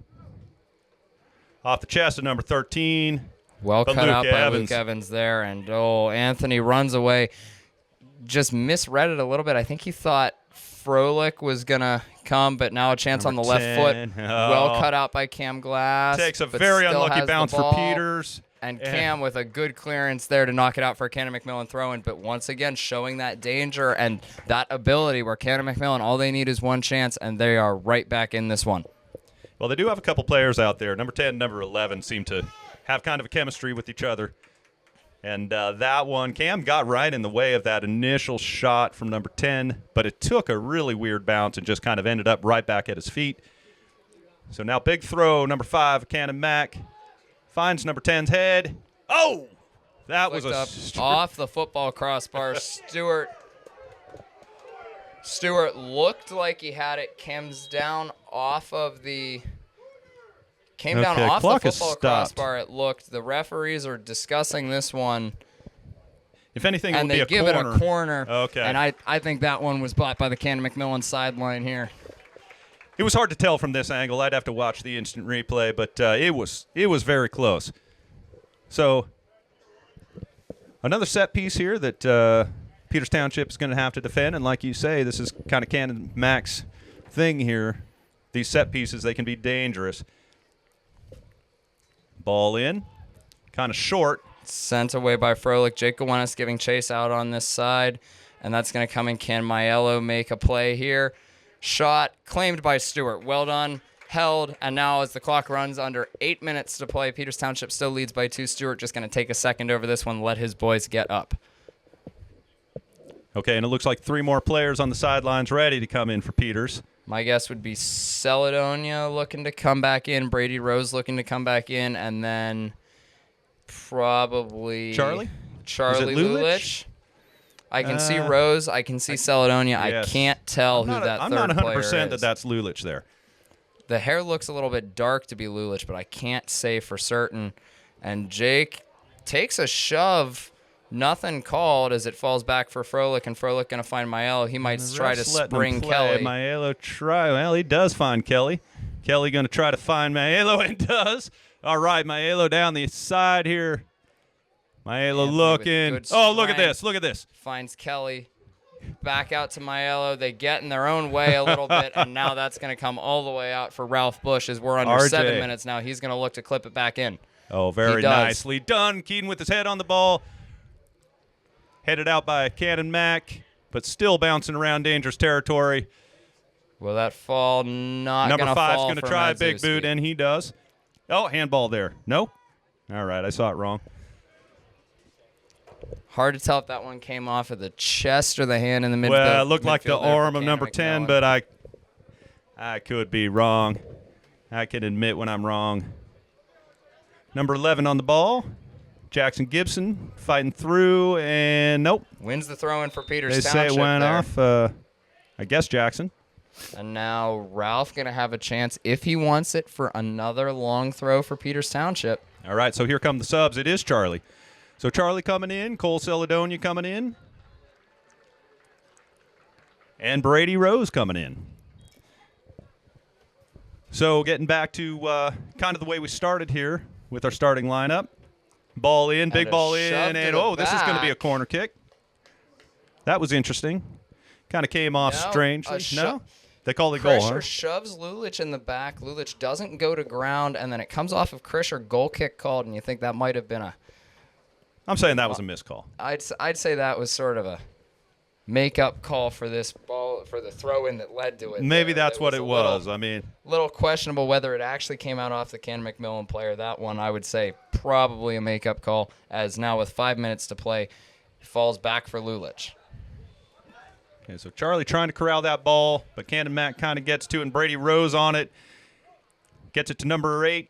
Off the chest of number 13. Well But cut Luke out by Evans. Luke Evans there. And, Anthony runs away. Just misread it a little bit. I think he thought Froelich was going to come, but now a chance Number on the left 10. foot. Oh. Well cut out by Cam Glass. Takes a but very still unlucky has the bounce for ball. Peters. And Cam with a good clearance there to knock it out for a Canon-McMillan throw-in, but once again showing that danger and that ability where Canon-McMillan, all they need is one chance, and they are right back in this one. Well, they do have a couple players out there. Number 10 and number 11 seem to have kind of a chemistry with each other. And that one, Cam got right in the way of that initial shot from number 10, but it took a really weird bounce and just kind of ended up right back at his feet. So now big throw, number 5, Cannon Mac. Finds number 10's head. Oh! That was off the football crossbar. Stewart looked like he had it. Came down off the football crossbar. It looked. The referees are discussing this one. If anything, and it would they be a give corner. it a corner. Okay. And I think that one was bought by the Canon-McMillan sideline here. It was hard to tell from this angle. I'd have to watch the instant replay, but it was very close. So another set piece here that Peters Township is going to have to defend, and like you say, this is kind of Canon-Mac's thing here. These set pieces, they can be dangerous. Ball in, kind of short. Sent away by Froelich. Jake Gowenus giving chase out on this side, and that's going to come in. Can Maiello make a play here? Shot claimed by Stewart. Well done. Held, and now as the clock runs under 8 minutes to play, Peters Township still leads by 2. Stewart just going to take a second over this one, let his boys get up. Okay, and it looks like 3 more players on the sidelines ready to come in for Peters. My guess would be Celedonia looking to come back in, Brady Rose looking to come back in, and then probably Charlie Lulich. I can see Rose. I can see Celedonia. Yes. I can't tell who that I'm third not player 100% is. that's Lulich there. The hair looks a little bit dark to be Lulich, but I can't say for certain. And Jake takes a shove. Nothing called as it falls back for Froelich, and Froelich going to find Maiello. He might try to spring Kelly. Maiello try. Well, he does find Kelly. Kelly going to try to find Maiello and does. All right, Maiello down the side here. Maiello looking. Oh, look at this. Look at this. Finds Kelly. Back out to Maiello. They get in their own way a little bit, and now that's going to come all the way out for Ralph Bush as we're under RJ. 7 minutes now. He's going to look to clip it back in. Oh, very nicely done. Keaton with his head on the ball. Headed out by Canon-Mac, but still bouncing around dangerous territory. Will that fall? Not Number gonna 5's fall going to for try a big Mandzuski. boot, and he does. Oh, handball there. No? All right, I saw it wrong. Hard to tell if that one came off of the chest or the hand in the midfield. Well, it looked like the midfield there for arm of number 10, Canon-McMillan. but I could be wrong. I can admit when I'm wrong. Number 11 on the ball. Jackson Gibson fighting through, and nope. Wins the throw-in for Peters They Township say it went there. off, I guess, Jackson. And now Ralph going to have a chance, if he wants it, for another long throw for Peters Township. All right, so here come the subs. It is Charlie. So Charlie coming in, Cole Celedonia coming in, and Brady Rose coming in. So getting back to kind of the way we started here with our starting lineup. Ball in, big a ball shove in, to and the this is going to be a back. corner kick. That was interesting. Kind of came off No, strangely. a No? They call it goal, huh? Krisher shoves Lulich in the back. Lulich doesn't go to ground, and then it comes off of Krisher. Goal kick called, and you think that might have been a... I'm saying that was a missed call. I'd say that was sort of a make-up call for this ball, for the throw-in that led to it. Maybe there. that's what it was. I mean, Little questionable whether it actually came out off the Canon-McMillan player. That one, I would say, probably a make-up call, as now with 5 minutes to play, it falls back for Lulich. okay, so Charlie trying to corral that ball, but Canon-Mac kind of gets to it, and Brady Rose on it. Gets it to number 8.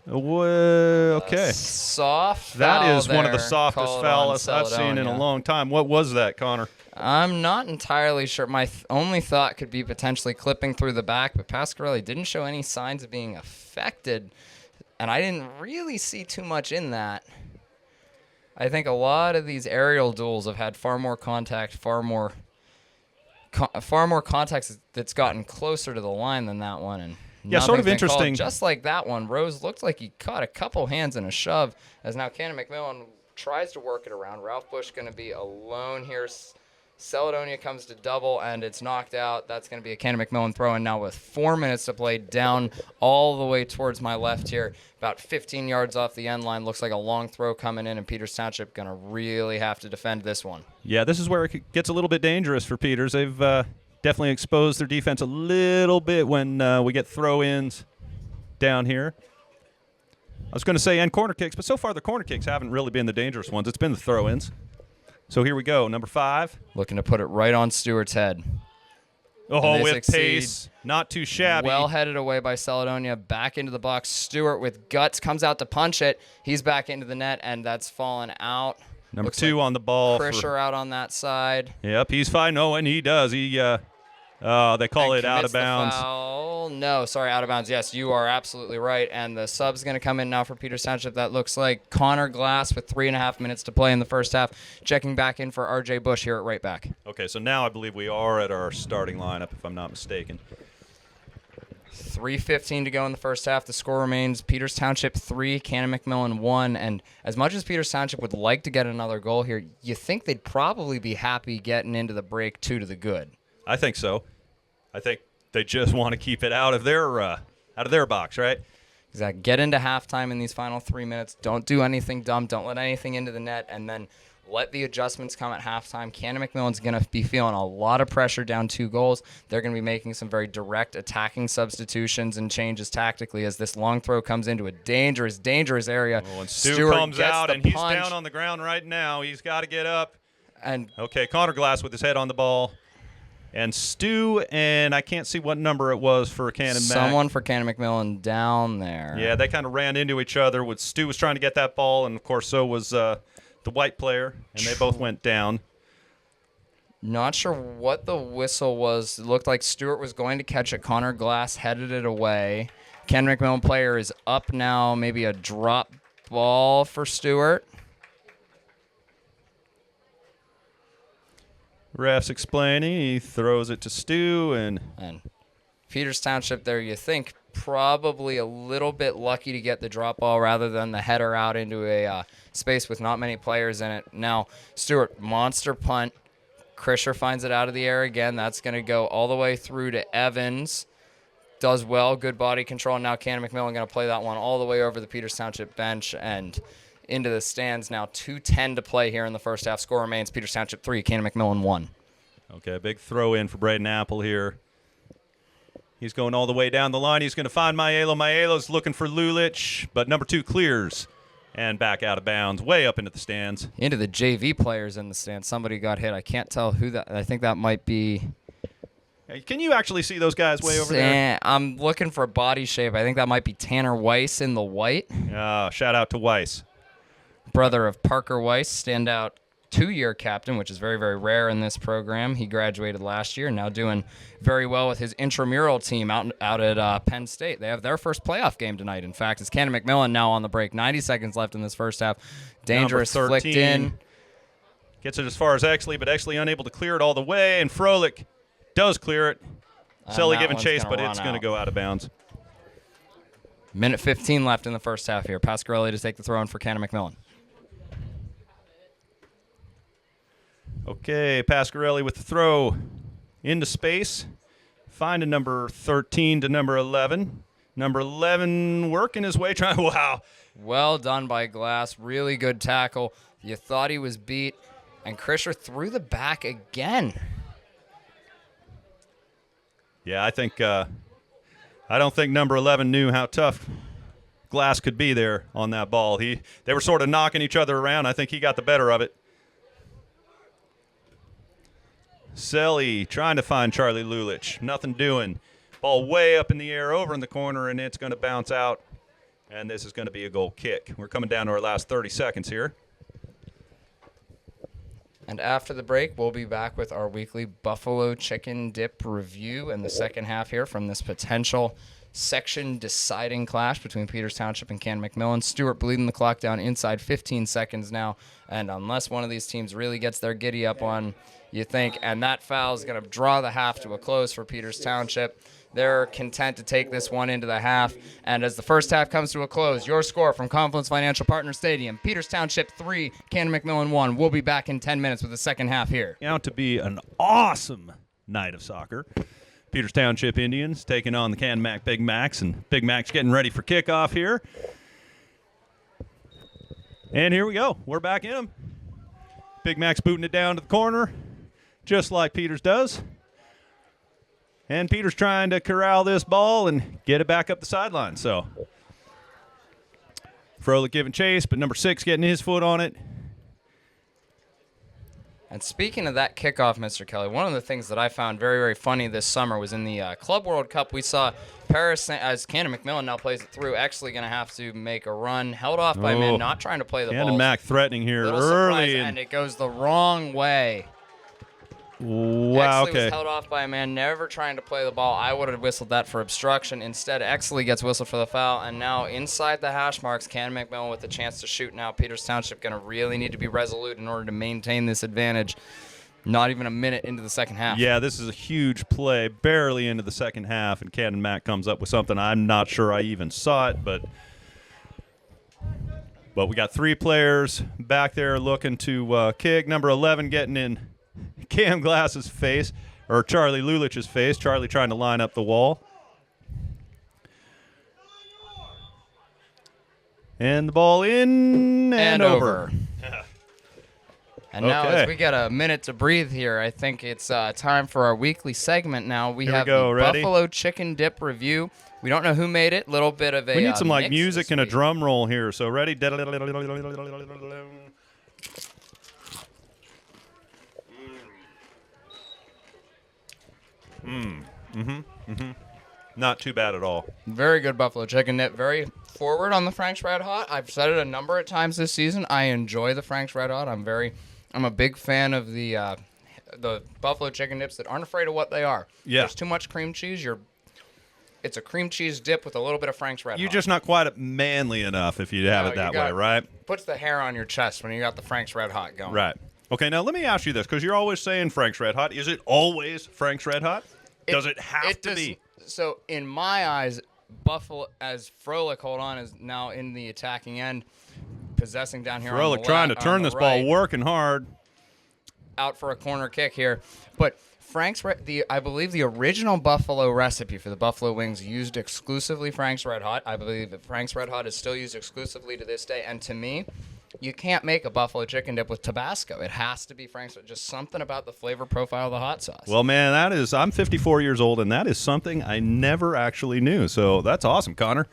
Okay. Soft foul That is one of the there, softest called fouls on I've seen in a Celedonia. long time. What was that, Connor? I'm not entirely sure. My only thought could be potentially clipping through the back, but Pasquarelli didn't show any signs of being affected, and I didn't really see too much in that. I think a lot of these aerial duels have had far more contact, far more contact that's gotten closer to the line than that one, and Yeah, sort of nothing's been called. interesting. Just like that one, Rose looked like he caught a couple hands in a shove, as now Canon-McMillan tries to work it around. Ralph Bush going to be alone here. Celedonia comes to double, and it's knocked out. That's going to be a Canon-McMillan throw, and now with 4 minutes to play, down all the way towards my left here, about 15 yards off the end line. Looks like a long throw coming in, and Peters Township going to really have to defend this one. Yeah, this is where it gets a little bit dangerous for Peters. They've definitely exposed their defense a little bit when we get throw-ins down here. I was going to say and corner kicks, but so far the corner kicks haven't really been the dangerous ones. It's been the throw-ins. So here we go, number 5. Looking to put it right on Stewart's head. Oh, they with succeed. pace, not too shabby. Well headed away by Celedonia, back into the box. Stewart with guts comes out to punch it. He's back into the net, and that's fallen out. Number Looks 2 like on the ball. Krisher out on that side. Yep, he's fine. Oh, and he does. He they call And it out commits of the bounds. foul. no, sorry, out of bounds. Yes, you are absolutely right. And the sub's going to come in now for Peters Township. That looks like Connor Glass with 3.5 minutes to play in the first half. Checking back in for RJ Bush here at right back. Okay, so now I believe we are at our starting lineup, if I'm not mistaken. 3:15 to go in the first half. The score remains Peters Township 3, Canon-McMillan 1. And as much as Peters Township would like to get another goal here, you think they'd probably be happy getting into the break 2 to the good. I think so. I think they just want to keep it out of their box, right? Exactly. Get into halftime in these final 3 minutes. Don't do anything dumb. Don't let anything into the net. And then let the adjustments come at halftime. Canon-McMillan's going to be feeling a lot of pressure down 2 goals. They're going to be making some very direct attacking substitutions and changes tactically as this long throw comes into a dangerous, dangerous area. Oh, and Stu Stewart comes gets out, the and he's punch. down on the ground right now. He's got to get up. And Okay, Connor Glass with his head on the ball. And Stu, and I can't see what number it was for Canon-Mac. someone for Canon-McMillan down there. Yeah, they kind of ran into each other. Stu was trying to get that ball, and, of course, so was the white player, and they both went down. Not sure what the whistle was. It looked like Stewart was going to catch it. Connor Glass headed it away. Canon-McMillan player is up now. Maybe a drop ball for Stewart. Ref's explaining. He throws it to Stu, and Peters Township there, you think, probably a little bit lucky to get the drop ball rather than the header out into a space with not many players in it. Now, Stewart, monster punt. Krisher finds it out of the air again. That's going to go all the way through to Evans. Does well, good body control. Now Canon-McMillan going to play that one all the way over the Peters Township bench and into the stands. Now 2:10 to play here in the first half. Score remains Peters Township 3, Canon-McMillan 1. okay, big throw in for Braden Apple here. He's going all the way down the line. He's going to find Maiello. Maielo's looking for Lulich, but number 2 clears and back out of bounds, way up into the stands. Into the JV players in the stands. Somebody got hit. I can't tell who that. I think that might be. Hey, can you actually see those guys way over there? I'm looking for body shape. I think that might be Tanner Weiss in the white. Shout out to Weiss. Brother of Parker Weiss, standout 2-year captain, which is very, very rare in this program. He graduated last year, now doing very well with his intramural team out at Penn State. They have their first playoff game tonight. In fact, it's Canon-McMillan now on the break. 90 seconds left in this first half. Dangerous flicked in. Gets it as far as Exley, but Exley unable to clear it all the way, and Froelich does clear it. Selly giving chase, but it's going to go out of bounds. Minute 15 left in the first half here. Pasquarelli to take the throw in for Canon-McMillan. Okay, Pasquarelli with the throw into space. Finding number 13 to number 11. Number 11 working his way, trying. Wow. Well done by Glass. Really good tackle. You thought he was beat. And Krisher threw the back again. Yeah, I think I don't think number 11 knew how tough Glass could be there on that ball. They were sort of knocking each other around. I think he got the better of it. Selly trying to find Charlie Lulich. Nothing doing. Ball way up in the air over in the corner, and it's going to bounce out. And this is going to be a goal kick. We're coming down to our last 30 seconds here. And after the break, we'll be back with our weekly Buffalo Chicken Dip review in the second half here from this potential section deciding clash between Peters Township and Canon-McMillan. Stewart bleeding the clock down inside 15 seconds now. And unless one of these teams really gets their giddy up on, you think, and that foul is going to draw the half to a close for Peters Township. They're content to take this one into the half. And as the first half comes to a close, your score from Confluence Financial Partners Stadium, Peters Township 3, Canon-McMillan 1. We'll be back in 10 minutes with the second half here. Out to be an awesome night of soccer. Peters Township Indians taking on the Can-Mac Big Macs, and Big Mac's getting ready for kickoff here. And here we go. We're back in them. Big Mac's booting it down to the corner, just like Peters does. And Peters trying to corral this ball and get it back up the sideline. So Froelich giving chase, but number 6 getting his foot on it. And speaking of that kickoff, Mr. Kelly, one of the things that I found very, very funny this summer was in the Club World Cup. We saw Paris, as Canon-McMillan now plays it through, actually going to have to make a run, held off by men, not trying to play the ball. Canon-Mac threatening here Little early. surprise, and it goes the wrong way. Wow, Exley okay. was held off by a man never trying to play the ball. I would have whistled that for obstruction. Instead, Exley gets whistled for the foul, and now inside the hash marks, Canon-McMillan with the chance to shoot now. Peters Township going to really need to be resolute in order to maintain this advantage. Not even a minute into the second half. Yeah, this is a huge play, barely into the second half, and Canon Mac comes up with something. I'm not sure I even saw it, but we got 3 players back there looking to kick. Number 11 getting in Cam Glass's face, or Charlie Lulich's face. Charlie trying to line up the wall. And the ball in and over. And now, Okay. as we got a minute to breathe here, I think it's time for our weekly segment now. We Here we have go. the Ready? Buffalo Chicken Dip review. We don't know who made it. Little bit of a We need some like mix music this and a week. drum roll here. So ready? Not too bad at all. Very good Buffalo Chicken Dip. Very forward on the Frank's Red Hot. I've said it a number of times this season. I enjoy the Frank's Red Hot. I'm a big fan of the Buffalo Chicken Dips that aren't afraid of what they are. Yeah. There's too much cream cheese. It's a cream cheese dip with a little bit of Frank's Red Hot. You're just not quite manly enough if you have No, it that you way, got- right? Puts the hair on your chest when you got the Frank's Red Hot going. Right. Okay, now let me ask you this, because you're always saying Frank's Red Hot. Is it always Frank's Red Hot? Does it have to be? So, in my eyes, Buffalo, as Froelich, is now in the attacking end, possessing down here. Froelich on the trying to left, turn on the this ball, right, working hard. out for a corner kick here. But I believe the original Buffalo recipe for the Buffalo wings used exclusively Frank's Red Hot. I believe that Frank's Red Hot is still used exclusively to this day. And to me, you can't make a Buffalo chicken dip with Tabasco. It has to be Frank's. Just something about the flavor profile of the hot sauce. Well, man, I'm 54 years old, and that is something I never actually knew. So that's awesome, Connor.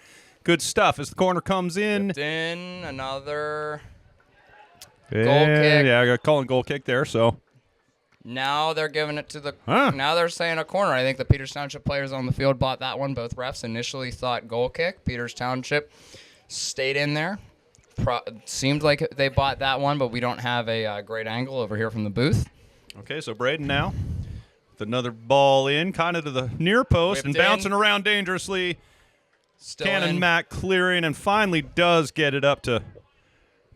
Good stuff. As the corner comes in. Whipped in another Yeah, goal kick. Yeah, I got calling goal kick there, so. Now they're giving it to the. Huh. Now they're saying a corner. I think the Peters Township players on the field bought that one. Both refs initially thought goal kick. Peters Township stayed in there. Seemed like they bought that one, but we don't have a great angle over here from the booth. Okay, so Braden now with another ball in, kind of to the near post, Whipped and bouncing in. around dangerously. Still Cannon in. Mac clearing and finally does get it up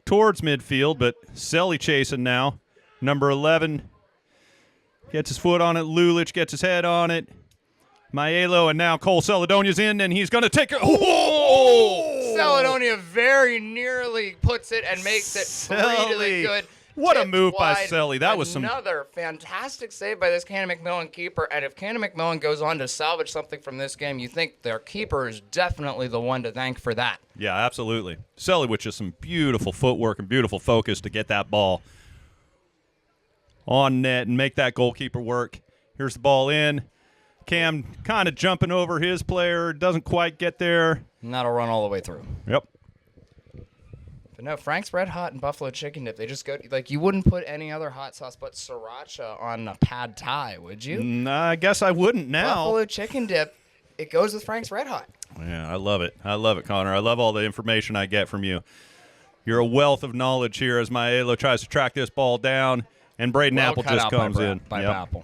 towards midfield, but Selly chasing now. Number 11 gets his foot on it. Lulich gets his head on it. Maiello, and now Cole Celadonia's in, and he's going to take it. Oh! Caledonia very nearly puts it and makes it really Selly. good. What a Tipped move by wide. Selly. That was some. Another fantastic save by this Canon-McMillan keeper. And if Canon-McMillan goes on to salvage something from this game, you think their keeper is definitely the one to thank for that. Yeah, absolutely. Selly with just some beautiful footwork and beautiful focus to get that ball on net and make that goalkeeper work. Here's the ball in. Cam kind of jumping over his player. Doesn't quite get there. And that'll run all the way through. Yep. But no, Frank's Red Hot and Buffalo Chicken Dip, they just go, like, you wouldn't put any other hot sauce but sriracha on a pad thai, would you? I guess I wouldn't now. Buffalo Chicken Dip, it goes with Frank's Red Hot. Yeah, I love it. I love it, Connor. I love all the information I get from you. You're a wealth of knowledge here as Maiello tries to track this ball down, and Braden Well Apple cut just out comes by in. By Yep. Apple.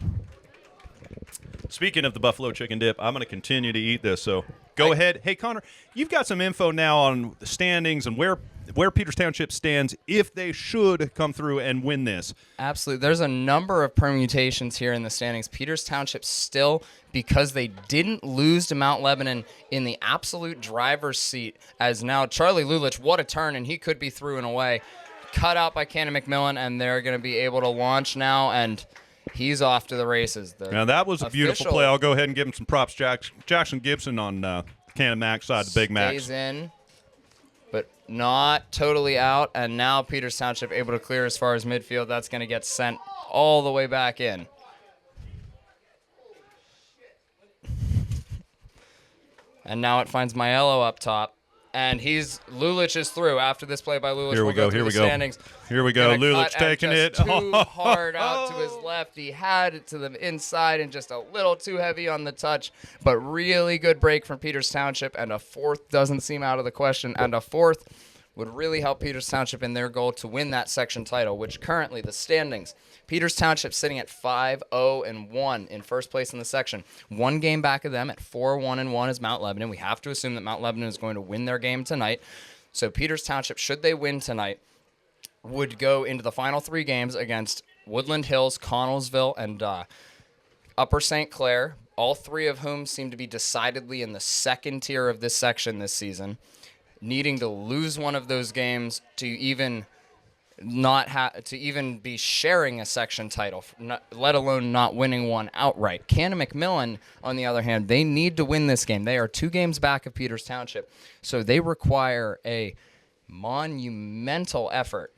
Speaking of the Buffalo Chicken Dip, I'm going to continue to eat this, so go ahead. Hey, Connor, you've got some info now on the standings and where Peters Township stands if they should come through and win this. Absolutely. There's a number of permutations here in the standings. Peters Township still, because they didn't lose to Mount Lebanon, in the absolute driver's seat, as now Charlie Lulich, what a turn, and he could be through and away. Cut out by Canon-McMillan, and they're going to be able to launch now, and he's off to the races. Now, that was a beautiful play. I'll go ahead and give him some props. Jackson Gibson on Canon Mac's side, the Big Macs. Stays in, but not totally out. And now Peters Township able to clear as far as midfield. That's going to get sent all the way back in. And now it finds Maiello up top. And Lulich is through after this play by Lulich. Here we go. Here we go. Here we go. Gonna Lulich cut taking and it. just too hard out to his left. He had it to the inside and just a little too heavy on the touch. But really good break from Peters Township. And a fourth doesn't seem out of the question. And a fourth would really help Peters Township in their goal to win that section title, which currently the standings, Peters Township sitting at 5-0-1 in first place in the section. One game back of them at 4-1-1 is Mount Lebanon. We have to assume that Mount Lebanon is going to win their game tonight. So Peters Township, should they win tonight, would go into the final 3 games against Woodland Hills, Connellsville, and Upper St. Clair, all 3 of whom seem to be decidedly in the second tier of this section this season, needing to lose one of those games to even be sharing a section title, let alone not winning one outright. Canon-McMillan, on the other hand, they need to win this game. They are 2 games back of Peters Township, so they require a monumental effort.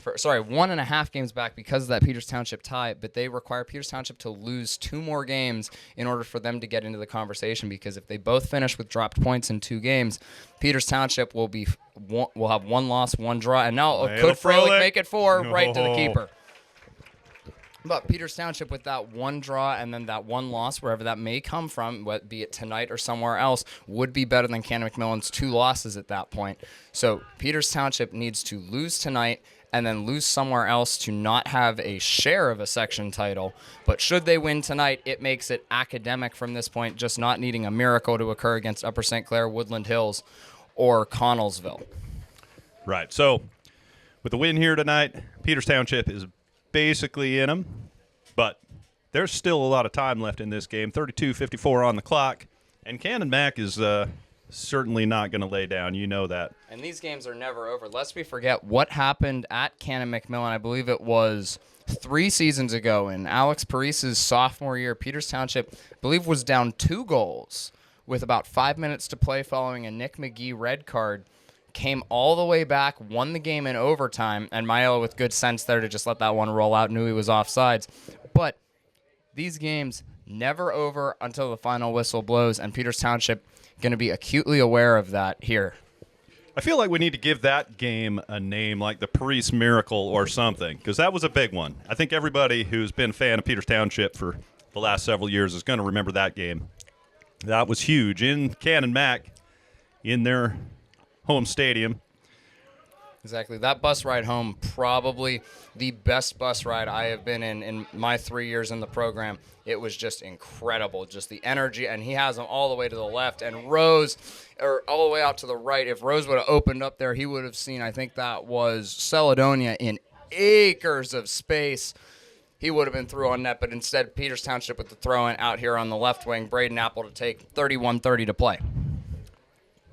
1.5 games back because of that Peters Township tie, but they require Peters Township to lose 2 more games in order for them to get into the conversation, because if they both finish with dropped points in 2 games, Peters Township will have 1 loss, 1 draw, and now could Froelich make it 4 right to the keeper. But Peters Township, with that 1 draw and then that 1 loss, wherever that may come from, be it tonight or somewhere else, would be better than Canon-McMillan's 2 losses at that point. So Peters Township needs to lose tonight and then lose somewhere else to not have a share of a section title. But should they win tonight, it makes it academic from this point, just not needing a miracle to occur against Upper St. Clair, Woodland Hills, or Connellsville. Right. So with the win here tonight, Peters Township is basically in them, but there's still a lot of time left in this game. 32:54 on the clock, and Canon Mac is certainly not going to lay down. You know that. And these games are never over. Lest we forget what happened at Canon-McMillan. I believe it was 3 seasons ago in Alex Parise's sophomore year. Peters Township, I believe, was down 2 goals with about 5 minutes to play following a Nick McGee red card. Came all the way back, won the game in overtime, and Mayo, with good sense there to just let that one roll out, knew he was offsides. But these games never over until the final whistle blows, and Peters Township going to be acutely aware of that here. I feel like we need to give that game a name like the Parise Miracle or something, because that was a big one. I think everybody who's been a fan of Peters Township for the last several years is going to remember that game. That was huge in Canon Mac in their home stadium. Exactly. That bus ride home, probably the best bus ride I have been in my 3 years in the program. It was just incredible, just the energy, and he has them all the way to the left, and Rose, or all the way out to the right. If Rose would have opened up there, he would have seen, I think that was Celedonia, in acres of space. He would have been through on net, but instead Peters Township with the throw-in out here on the left wing. Braden Apple to take 31-30 to play.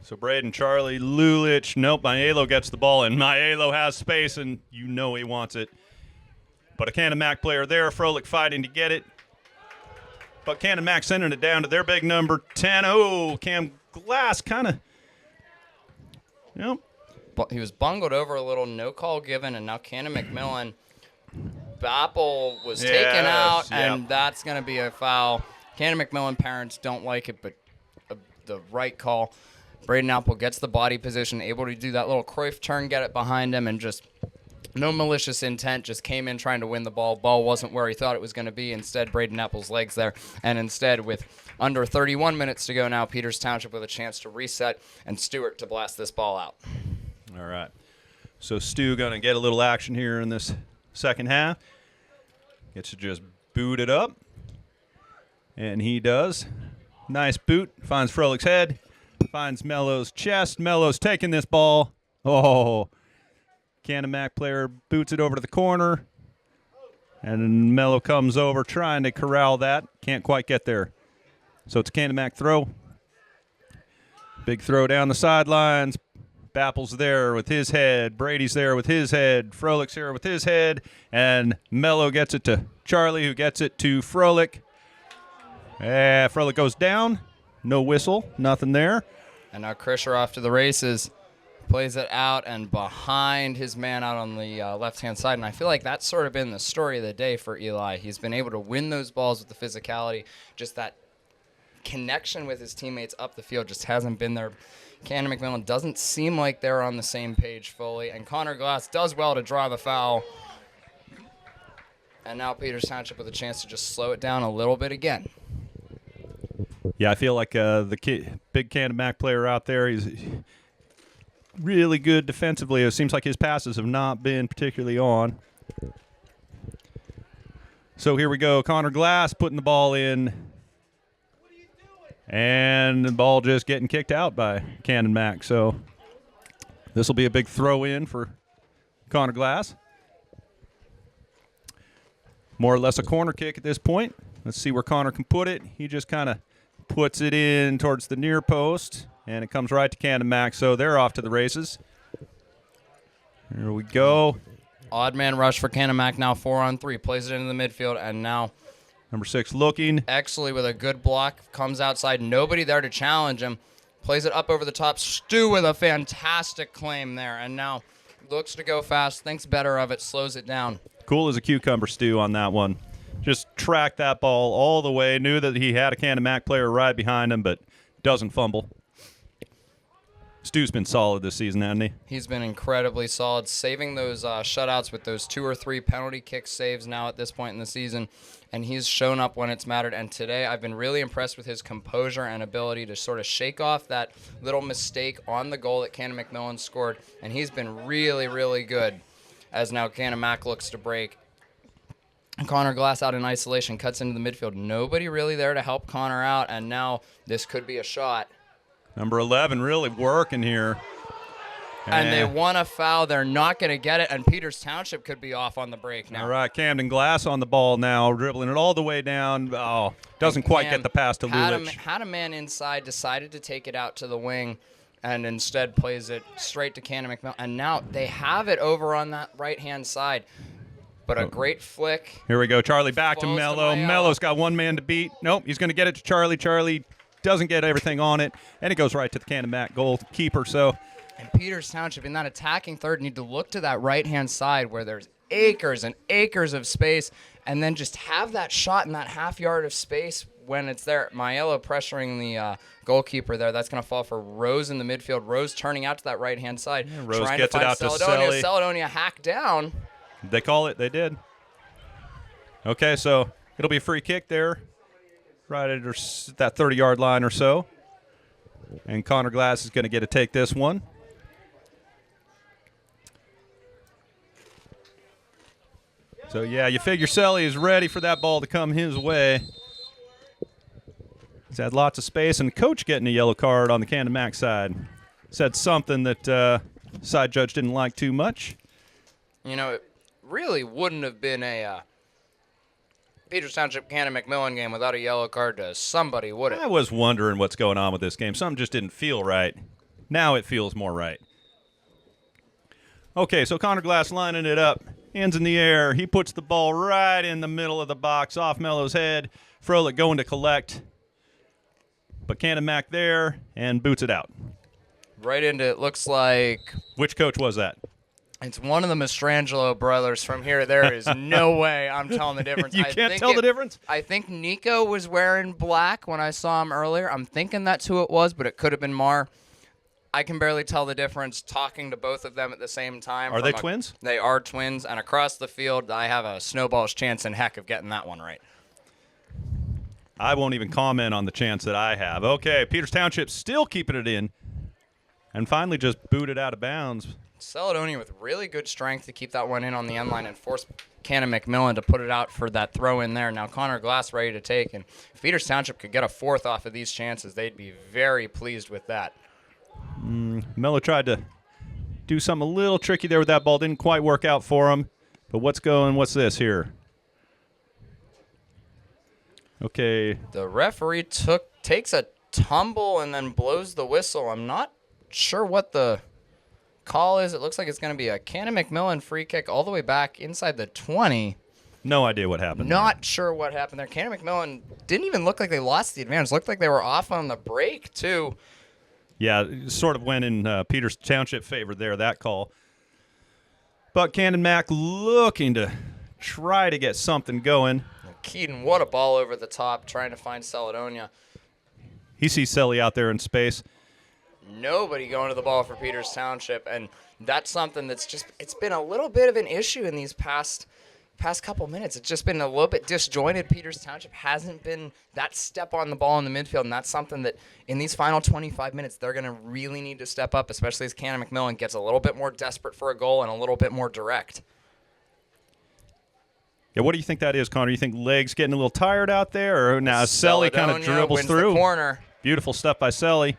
So Braden, Charlie, Lulich. Nope, Maiello gets the ball, and Maiello has space, and you know he wants it. But a Canon Mac player there, Froelich fighting to get it. But Canon Mac sending it down to their big number 10. Oh, Cam Glass kind of, He was bungled over a little, no call given, and now Canon-McMillan. Apple was taken out, and that's going to be a foul. Canon-McMillan parents don't like it, but the right call. Braden Apple gets the body position, able to do that little Cruyff turn, get it behind him, and just no malicious intent, just came in trying to win the ball. Ball wasn't where he thought it was going to be. Instead, Braden Apple's legs there. And instead, with under 31 minutes to go now, Peters Township with a chance to reset, and Stewart to blast this ball out. All right. So Stu going to get a little action here in this second half. Gets to just boot it up. And he does. Nice boot. Finds Froelich's head. Finds Mello's chest. Mello's taking this ball. Oh. Canon Mac player boots it over to the corner. And Mello comes over trying to corral that. Can't quite get there. So it's a Canon Mac throw. Big throw down the sidelines. Bappel's there with his head. Brady's there with his head. Froelich's here with his head. And Mello gets it to Charlie, who gets it to Froelich. Froelich goes down. No whistle. Nothing there. And now Krisher off to the races. Plays it out and behind his man out on the left-hand side. And I feel like that's sort of been the story of the day for Eli. He's been able to win those balls with the physicality. Just that connection with his teammates up the field just hasn't been there. Canon-McMillan doesn't seem like they're on the same page fully. And Connor Glass does well to draw the foul. And now Peters Township with a chance to just slow it down a little bit again. Yeah, I feel like the big Canon Mac player out there, really good defensively. It seems like his passes have not been particularly on. So here we go. Connor Glass putting the ball in. And the ball just getting kicked out by Canon-Mac. So this will be a big throw in for Connor Glass. More or less a corner kick at this point. Let's see where Connor can put it. He just kind of puts it in towards the near post, and it comes right to Canon-Mac. So they're off to the races. Here we go. Odd man rush for Canon-Mac now 4-on-3. Plays it into the midfield, and now Number 6 looking. Exley with a good block. Comes outside. Nobody there to challenge him. Plays it up over the top. Stu with a fantastic claim there, and now looks to go fast. Thinks better of it. Slows it down. Cool as a cucumber, Stu, on that one. Just tracked that ball all the way. Knew that he had a Canon-Mac player right behind him, but doesn't fumble. Stu's been solid this season, hasn't he? He's been incredibly solid, saving those shutouts with those 2 or 3 penalty kick saves now at this point in the season, and he's shown up when it's mattered. And today I've been really impressed with his composure and ability to sort of shake off that little mistake on the goal that Canon-McMillan scored, and he's been really, really good as now Canon-Mac looks to break. Connor Glass out in isolation, cuts into the midfield. Nobody really there to help Connor out, and now this could be a shot. Number 11 really working here. And they want a foul. They're not going to get it, and Peters Township could be off on the break now. All right, Camden Glass on the ball now, dribbling it all the way down. Oh, doesn't quite get the pass to Lulich. Had a man inside, decided to take it out to the wing, and instead plays it straight to Canon-McMillan. And now they have it over on that right-hand side. But a great flick. Here we go. Charlie back to Falls to Mello. Mello. Mello's got one man to beat. Nope, he's going to get it to Charlie. Charlie doesn't get everything on it, and it goes right to the Canon-Mac goalkeeper. So, And Peters Township in that attacking third need to look to that right-hand side where there's acres and acres of space, and then just have that shot in that half yard of space when it's there. Maiello pressuring the goalkeeper there. That's going to fall for Rose in the midfield. Rose turning out to that right-hand side. Yeah, Rose trying gets to it find out to Celedonia. Selly. Celedonia hacked down. they call it. They did. Okay, so it'll be a free kick there, right at that 30-yard line or so. And Connor Glass is going to get to take this one. So, yeah, you figure Selly is ready for that ball to come his way. He's had lots of space, and the coach getting a yellow card on the Canon-Mac side. Said something that side judge didn't like too much. You know, it really wouldn't have been a Peters Township Canon-McMillan game without a yellow card to somebody, would it? I was wondering what's going on with this game. Something just didn't feel right. Now it feels more right. Okay, so Connor Glass lining it up. Hands in the air. He puts the ball right in the middle of the box off Mello's head. Froelich going to collect. But Canon-Mac there and boots it out. Right into it. Looks like Which coach was that? it's one of the Mastrangelo brothers. From here, there is no way I'm telling the difference. You can't tell the difference? I think Nico was wearing black when I saw him earlier. I'm thinking that's who it was, but it could have been Mar. I can barely tell the difference talking to both of them at the same time. Are they twins? They are twins, and across the field, I have a snowball's chance in heck of getting that one right. I won't even comment on the chance that I have. Okay, Peters Township still keeping it in and finally just booted out of bounds. Celedonia with really good strength to keep that one in on the end line and force Canon-McMillan to put it out for that throw in there. Now Connor Glass ready to take, and if Peters Township could get a fourth off of these chances, they'd be very pleased with that. Mello tried to do something a little tricky there with that ball. Didn't quite work out for him. But what's this here? Okay. The referee takes a tumble and then blows the whistle. I'm not sure what the call is. It looks like it's going to be a Canon-McMillan free kick all the way back inside the 20. No idea what happened. Not sure what happened there. Canon-McMillan didn't even look like they lost the advantage. Looked like they were off on the break, too. Yeah, it sort of went in Peters Township favor there, that call. But Canon-Mac looking to try to get something going. Keaton, what a ball over the top, trying to find Celedonia. He sees Selly out there in space. Nobody going to the ball for Peters Township, and that's something that's just, it's been a little bit of an issue in these past past couple minutes, it's just been a little bit disjointed. Peters Township hasn't been that step on the ball in the midfield, and that's something that in these final 25 minutes they're going to really need to step up, especially as Canon-McMillan gets a little bit more desperate for a goal and a little bit more direct. Yeah, what do you think that is, Connor? You think legs getting a little tired out there, or now Selly kind of dribbles wins through? The corner. Beautiful stuff by Selly.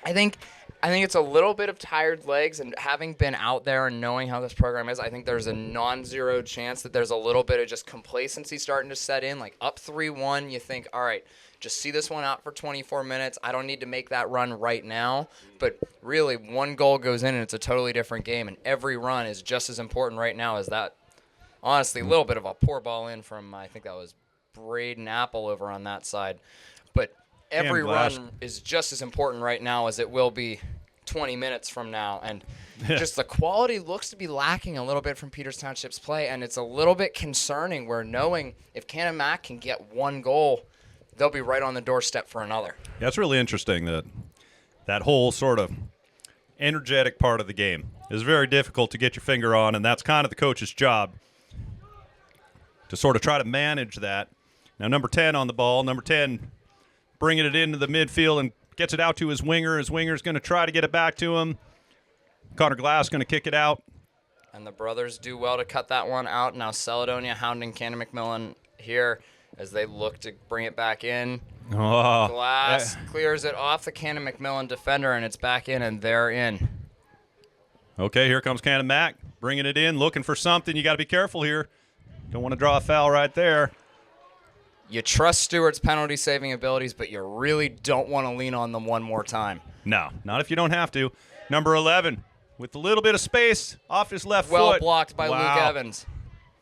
I think it's a little bit of tired legs, and having been out there and knowing how this program is, I think there's a non-zero chance that there's a little bit of just complacency starting to set in. Like up 3-1, you think, all right, just see this one out for 24 minutes. I don't need to make that run right now. But really, one goal goes in, and it's a totally different game, and every run is just as important right now as that. Honestly, a little bit of a poor ball in from, I think that was Braden Apple over on that side. But every run is just as important right now as it will be 20 minutes from now. And just the quality looks to be lacking a little bit from Peters Township's play, and it's a little bit concerning. We're knowing if Canon-Mac can get one goal, they'll be right on the doorstep for another. Yeah, it's really interesting that whole sort of energetic part of the game is very difficult to get your finger on, and that's kind of the coach's job to sort of try to manage that. Now, number 10 on the ball. Number 10 bringing it into the midfield and gets it out to his winger. His winger's going to try to get it back to him. Connor Glass going to kick it out. And the brothers do well to cut that one out. Now Caledonia hounding Canon-McMillan here as they look to bring it back in. Oh, Glass clears it off the Canon-McMillan defender, and it's back in, and they're in. Okay, here comes Canon-Mac, bringing it in, looking for something. You got to be careful here. Don't want to draw a foul right there. You trust Stewart's penalty-saving abilities, but you really don't want to lean on them one more time. No, not if you don't have to. Number 11, with a little bit of space off his left foot. Well blocked by Luke Evans.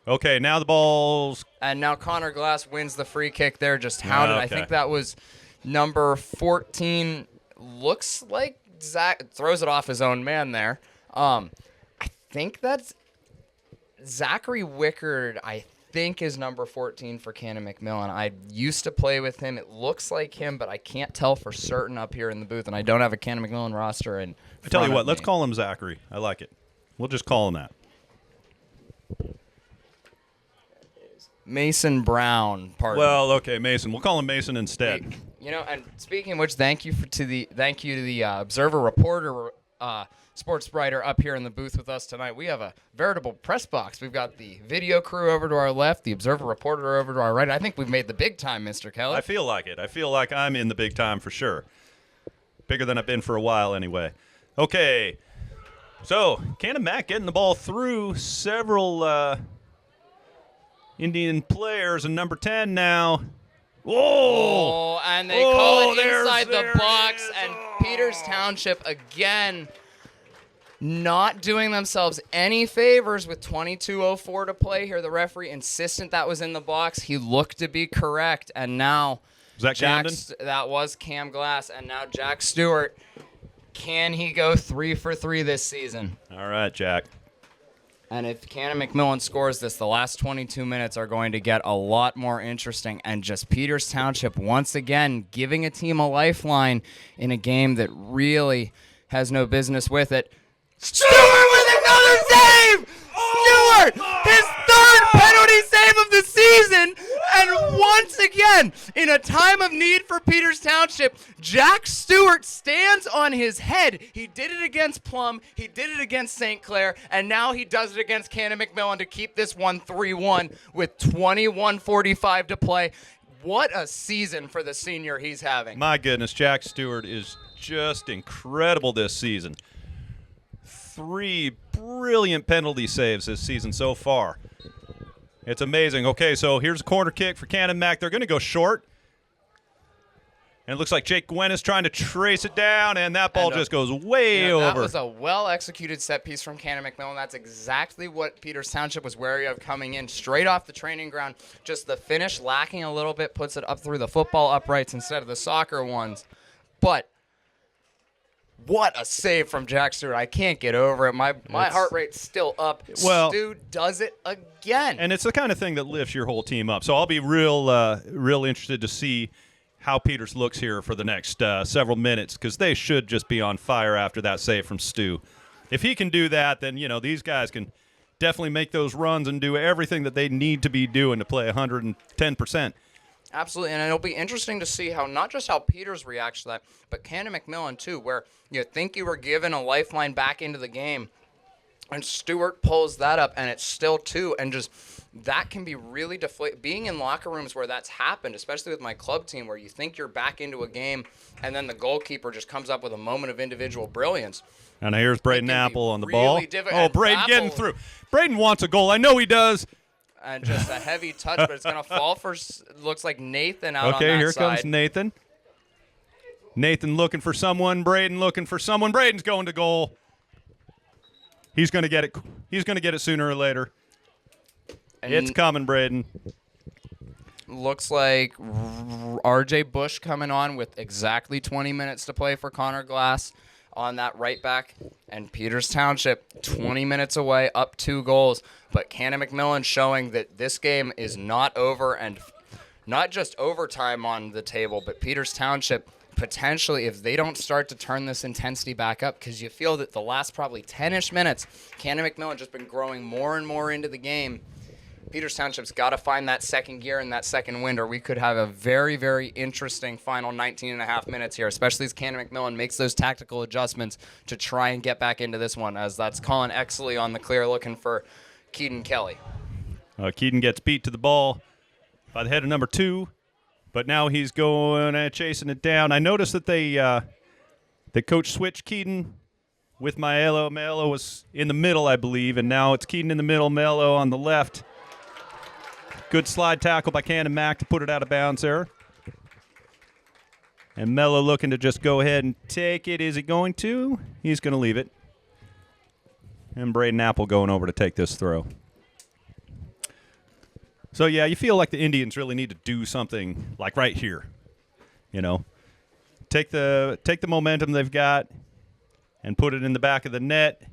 Okay, now the ball's... And now Connor Glass wins the free kick there, just hounded. Okay. I think that was number 14. Looks like Zach throws it off his own man there. I think that's Zachary Wickard, I think is number 14 for Canon-McMillan. I used to play with him. It looks like him, but I can't tell for certain up here in the booth, and I don't have a Canon-McMillan roster. And I tell you what, let's call him Zachary. I like it. We'll just call him that. Mason Brown, pardon. Well, okay, Mason. We'll call him Mason instead. You know, and speaking of which, thank you to the Observer reporter, sports writer up here in the booth with us tonight. We have a veritable press box. We've got the video crew over to our left, the Observer reporter over to our right. I think we've made the big time, Mr. Kelly. I feel like it. I feel like I'm in the big time for sure. Bigger than I've been for a while anyway. Okay, so Canon-Mac getting the ball through several Indian players, and number 10 now. Oh, and they call it inside the box, and Peters Township again not doing themselves any favors with 22:04 to play here. The referee insistent that was in the box. He looked to be correct, and now Was that Camden? that was Cam Glass, and now Jack Stewart. Can he go 3 for 3 this season? All right, Jack. And if Canon-McMillan scores this, the last 22 minutes are going to get a lot more interesting. And just Peters Township once again giving a team a lifeline in a game that really has no business with it. Stewart with another save! Stewart, his third penalty save of the season. And once again, in a time of need for Peters Township, Jack Stewart stands on his head. He did it against Plum, he did it against St. Clair, and now he does it against Canon-McMillan to keep this one 3-1 with 21:45 to play. What a season for the senior he's having. My goodness, Jack Stewart is just incredible this season. 3 brilliant penalty saves this season so far. It's amazing. Okay, so here's a corner kick for Canon-Mac. They're going to go short. And it looks like Jake Gwen is trying to trace it down, and that ball just goes way over. That was a well-executed set piece from Canon-McMillan. That's exactly what Peters Township was wary of coming in straight off the training ground. Just the finish lacking a little bit, puts it up through the football uprights instead of the soccer ones. But what a save from Jack Stewart. I can't get over it. My heart rate's still up. Well, Stu does it again. And it's the kind of thing that lifts your whole team up. So I'll be real interested to see how Peters looks here for the next several minutes, because they should just be on fire after that save from Stu. If he can do that, then, you know, these guys can definitely make those runs and do everything that they need to be doing to play 110%. Absolutely, and it'll be interesting to see not just how Peters reacts to that, but Canon-McMillan too, where you think you were given a lifeline back into the game, and Stewart pulls that up, and it's still 2, and just that can be really deflating. Being in locker rooms where that's happened, especially with my club team, where you think you're back into a game, and then the goalkeeper just comes up with a moment of individual brilliance. And here's Braden Apple on the really ball. Oh, Braden getting through. Braden wants a goal. I know he does. And just a heavy touch, but it's going to fall for, looks like Nathan out on that side. Okay, here comes Nathan. Nathan looking for someone. Braden looking for someone. Braden's going to goal. He's going to get it. He's going to get it sooner or later. And it's coming, Braden. Looks like R.J. Bush coming on with exactly 20 minutes to play for Connor Glass on that right back. And Peters Township 20 minutes away, up 2 goals. But Canon-McMillan showing that this game is not over, and not just overtime on the table, but Peters Township potentially, if they don't start to turn this intensity back up, because you feel that the last probably 10-ish minutes, Canon-McMillan just been growing more and more into the game. Peters Township's got to find that second gear and that second wind, or we could have a very, very interesting final 19 and a half minutes here, especially as Canon-McMillan makes those tactical adjustments to try and get back into this one, as that's Colin Exley on the clear looking for Keaton Kelly. Keaton gets beat to the ball by the head of number 2, but now he's going and chasing it down. I noticed that the coach switched Keaton with Maelo. Maelo was in the middle, I believe, and now it's Keaton in the middle, Maelo on the left. Good slide tackle by Cannon Mac to put it out of bounds there. And Mello looking to just go ahead and take it. Is he going to? He's going to leave it. And Braden Apple going over to take this throw. So, yeah, you feel like the Indians really need to do something like right here. You know, take the momentum they've got and put it in the back of the net.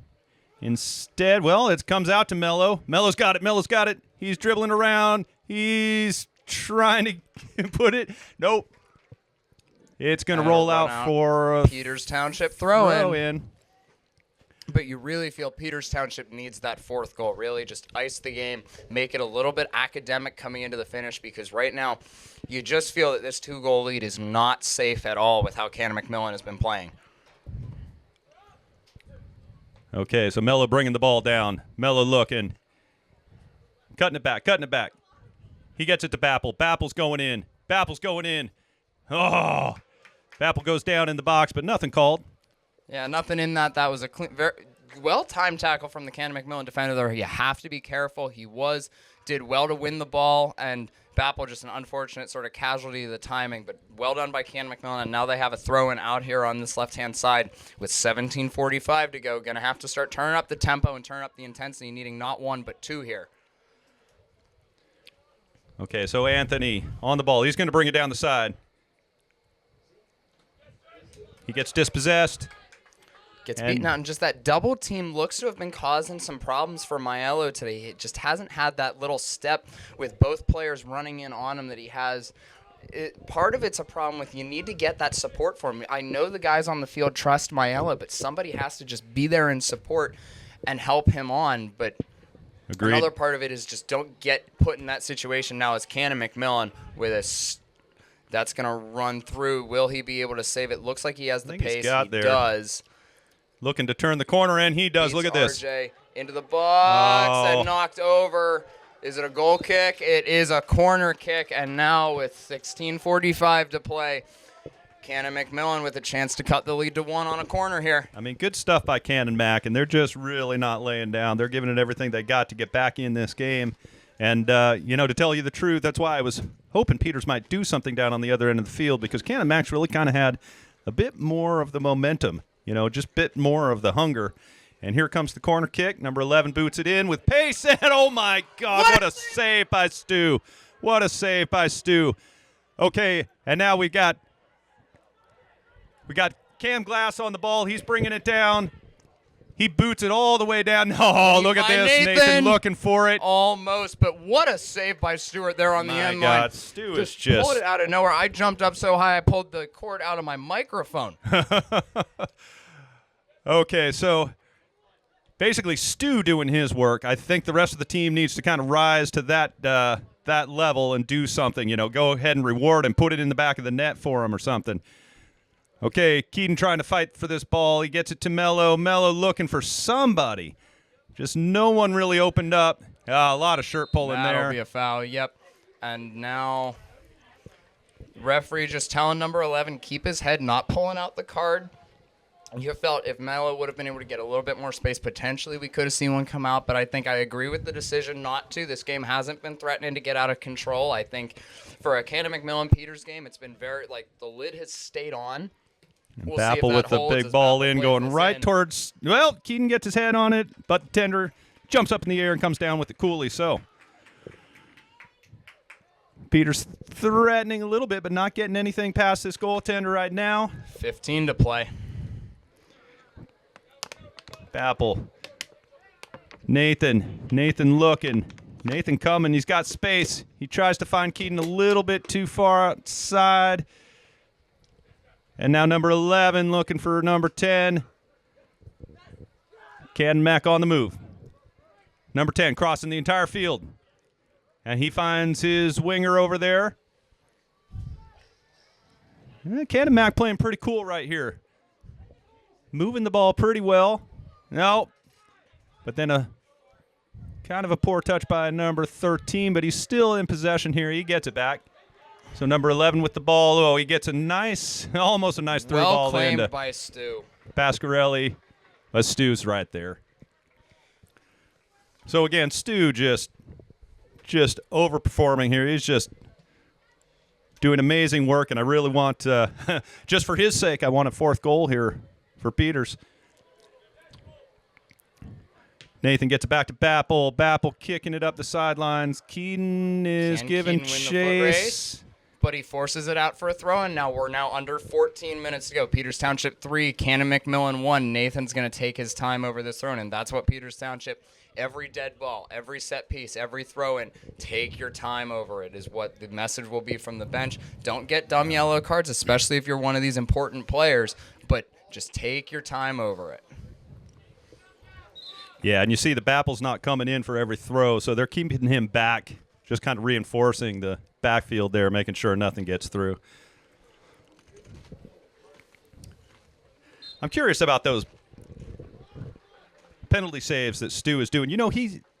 Instead, well, it comes out to Mello. Mello's got it. Mello's got it. He's dribbling around. He's trying to put it. Nope. It's going to roll out for Peters Township throw in. But you really feel Peters Township needs that 4th goal. Really just ice the game, make it a little bit academic coming into the finish, because right now you just feel that this 2-goal lead is not safe at all with how Canon-McMillan has been playing. Okay, so Mello bringing the ball down. Mello looking. Cutting it back. He gets it to Bappel. Bappel's going in. Oh! Bappel goes down in the box, but nothing called. Yeah, nothing in that. That was a clean, very well-timed tackle from the Canon-McMillan defender there. You have to be careful. He did well to win the ball, and Bappel just an unfortunate sort of casualty of the timing, but well done by Canon-McMillan, and now they have a throw-in out here on this left-hand side with 17:45 to go. Going to have to start turning up the tempo and turn up the intensity, needing not 1 but 2 here. Okay, so Anthony on the ball. He's going to bring it down the side. He gets dispossessed. Gets beaten out, and just that double team looks to have been causing some problems for Maelo today. He just hasn't had that little step with both players running in on him that he has. Part of it's a problem with you need to get that support for him. I know the guys on the field trust Maelo, but somebody has to just be there and support and help him on. But Agreed. Another part of it is just don't get put in that situation now as Canon-McMillan with that's going to run through. Will he be able to save it? Looks like he has the pace. He does. Looking to turn the corner, and he does. Look at this. RJ into the box and knocked over. Is it a goal kick? It is a corner kick, and now with 16:45 to play, Canon-McMillan with a chance to cut the lead to 1 on a corner here. I mean, good stuff by Cannon Mac, and they're just really not laying down. They're giving it everything they got to get back in this game. And, to tell you the truth, that's why I was hoping Peters might do something down on the other end of the field, because Cannon Mac's really kind of had a bit more of the momentum, just a bit more of the hunger. And here comes the corner kick. Number 11 boots it in with pace, and oh, my God, what a save by Stu. What a save by Stu. Okay, and now we got Cam Glass on the ball. He's bringing it down. He boots it all the way down. Oh, look at this. Nathan looking for it. Almost, but what a save by Stewart there on the end line. My God, Stu is just pulled it out of nowhere. I jumped up so high I pulled the cord out of my microphone. Okay, so basically Stu doing his work. I think the rest of the team needs to kind of rise to that level and do something. Go ahead and reward and put it in the back of the net for him or something. Okay, Keaton trying to fight for this ball. He gets it to Mello. Mello looking for somebody. Just no one really opened up. A lot of shirt pulling there. That'll be a foul, yep. And now referee just telling number 11, keep his head, not pulling out the card. You felt if Mello would have been able to get a little bit more space, potentially we could have seen one come out, but I think I agree with the decision not to. This game hasn't been threatening to get out of control. I think for a Canon-McMillan Peters game, it's been very, the lid has stayed on. We'll Bappel with the big ball in, going right towards, Keaton gets his head on it, but the tender jumps up in the air and comes down with it coolly. So Peters threatening a little bit, but not getting anything past this goaltender right now. 15 to play. Bappel. Nathan looking. Nathan coming. He's got space. He tries to find Keaton a little bit too far outside. And now number 11 looking for number 10. Canon-Mac on the move. Number 10 crossing the entire field. And he finds his winger over there. Canon-Mac playing pretty cool right here. Moving the ball pretty well. No. But then a kind of a poor touch by number 13, but he's still in possession here. He gets it back. So number 11 with the ball. Oh, he gets almost a nice through ball claimed into by Stu. Pasquarelli. But Stu's right there. So again, Stu just overperforming here. He's just doing amazing work, and I really want, just for his sake, I want a fourth goal here for Peters. Nathan gets it back to Bappel. Bappel kicking it up the sidelines. Keaton is giving chase. But he forces it out for a throw-in. We're now under 14 minutes to go. Peters Township 3, Canon-McMillan 1. Nathan's going to take his time over this throw-in, and that's what Peters Township, every dead ball, every set piece, every throw-in, take your time over it is what the message will be from the bench. Don't get dumb yellow cards, especially if you're one of these important players, but just take your time over it. Yeah, and you see the Bappel's not coming in for every throw, so they're keeping him back, just kind of reinforcing the backfield there, making sure nothing gets through. I'm curious about those penalty saves that Stu is doing.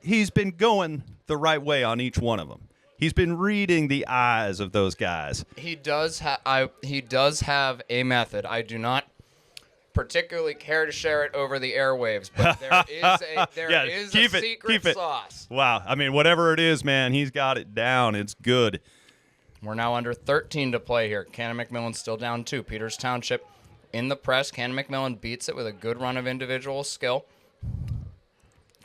He's been going the right way on each one of them. He's been reading the eyes of those guys. He does have a method. I do not particularly care to share it over the airwaves, but there is a secret sauce. Wow. I mean, whatever it is, man, he's got it down. It's good. We're now under 13 to play here. Canon-McMillan still down 2. Peters Township in the press. Canon-McMillan beats it with a good run of individual skill.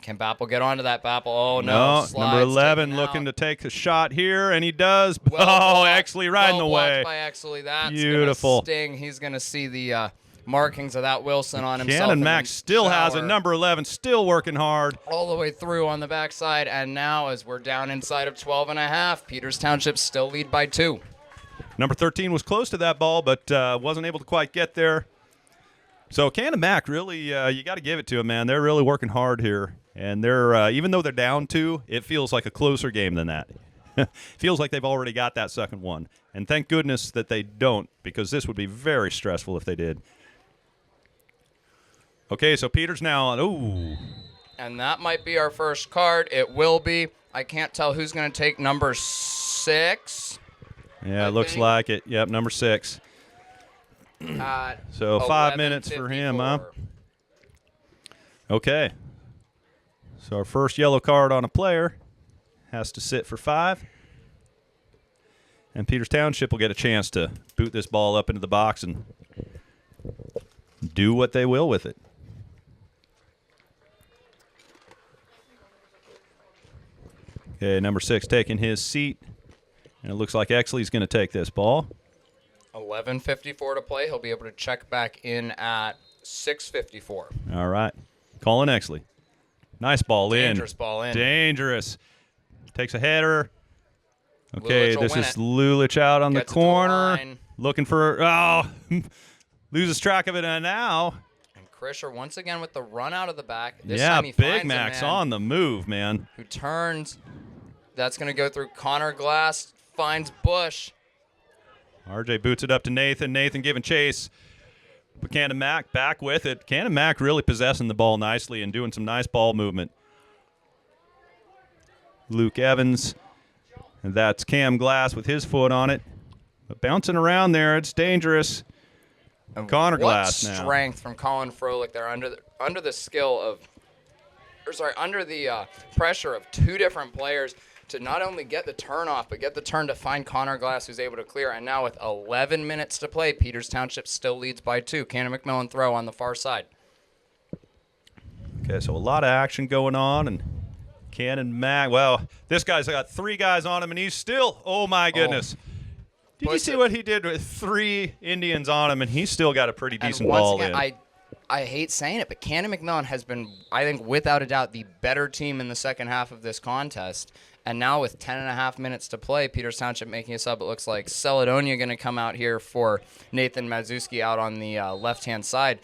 Can Bappel get onto that? Bappel, oh no. Number 11 looking to take a shot here, and he does. Exley right in the way. By Exley. That's beautiful. Gonna sting. He's going to see the markings of that Wilson on himself. Canon-Mac still has it. Number 11 still working hard. All the way through on the backside, and now as we're down inside of 12.5, Peters Township still lead by 2. Number 13 was close to that ball, but wasn't able to quite get there. So Canon-Mac really, you got to give it to them, man. They're really working hard here. And they're even though they're down 2, it feels like a closer game than that. Feels like they've already got that second one. And thank goodness that they don't, because this would be very stressful if they did. Okay, so Peters now. Ooh. And that might be our first card. It will be. I can't tell who's going to take number 6. Yeah, it looks like it. Yep, number 6. So 5 minutes for him, huh? Okay. So our first yellow card on a player has to sit for 5. And Peters Township will get a chance to boot this ball up into the box and do what they will with it. Okay, number 6 taking his seat. And it looks like Exley's going to take this ball. 11:54 to play. He'll be able to check back in at 6:54. All right. Colin Exley. Nice ball in. Dangerous ball in. Dangerous. Takes a header. Okay, Lulich this is Lulich out on the corner. Looking for, loses track of it, and now. And Krisher once again with the run out of the back. This Yeah, time he Big finds a Mac's man on the move, man. who turns. That's going to go through Connor Glass, finds Bush. RJ boots it up to Nathan. Nathan giving chase. But Canon-Mac back with it. Canon-Mac really possessing the ball nicely and doing some nice ball movement. Luke Evans. And that's Cam Glass with his foot on it. But bouncing around there, it's dangerous. And Connor what Glass now. strength from Colin Froelich there under the skill of, under the pressure of two different players to not only get the turn off, but get the turn to find Connor Glass, who's able to clear. And now with 11 minutes to play, Peters Township still leads by 2. Canon-McMillan throw on the far side. Okay, so a lot of action going on, and Canon-Mac, well, this guy's got 3 guys on him, and he's still, oh my goodness. Did you see what he did with 3 Indians on him, and he's still got a pretty decent ball again, in. I hate saying it, but Canon-McMillan has been, I think, without a doubt, the better team in the second half of this contest. And now with 10.5 minutes to play, Peters Township making a sub, it looks like Celedonia going to come out here for Nathan Mazewski out on the left-hand side.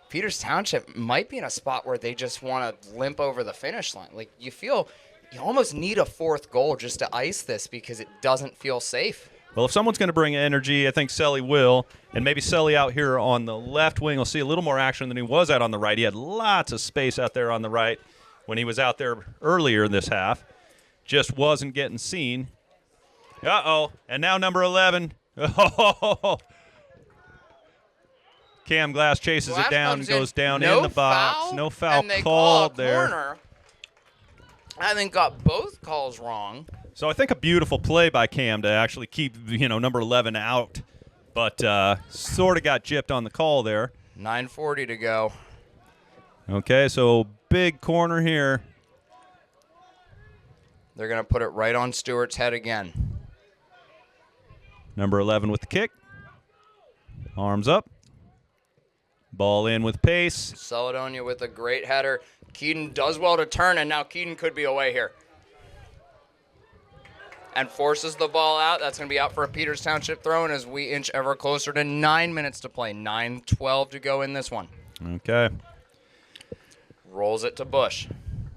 Peters Township might be in a spot where they just want to limp over the finish line. Like, you feel you almost need a 4th goal just to ice this because it doesn't feel safe. Well, if someone's going to bring energy, I think Selly will. And maybe Selly out here on the left wing will see a little more action than he was out on the right. He had lots of space out there on the right when he was out there earlier in this half. Just wasn't getting seen. Uh-oh. And now number 11. Oh. Cam Glass chases it down and goes down in the box. No foul and they called call a there. corner. I think got both calls wrong. So I think a beautiful play by Cam to actually keep, number 11 out. But sort of got gypped on the call there. 9:40 to go. Okay, so big corner here. They're going to put it right on Stewart's head again. Number 11 with the kick. Arms up. Ball in with pace. Celedonia with a great header. Keaton does well to turn, and now Keaton could be away here. And forces the ball out. That's going to be out for a Peters Township throw, and as we inch ever closer to 9 minutes to play. 9:12 to go in this one. Okay. Rolls it to Bush.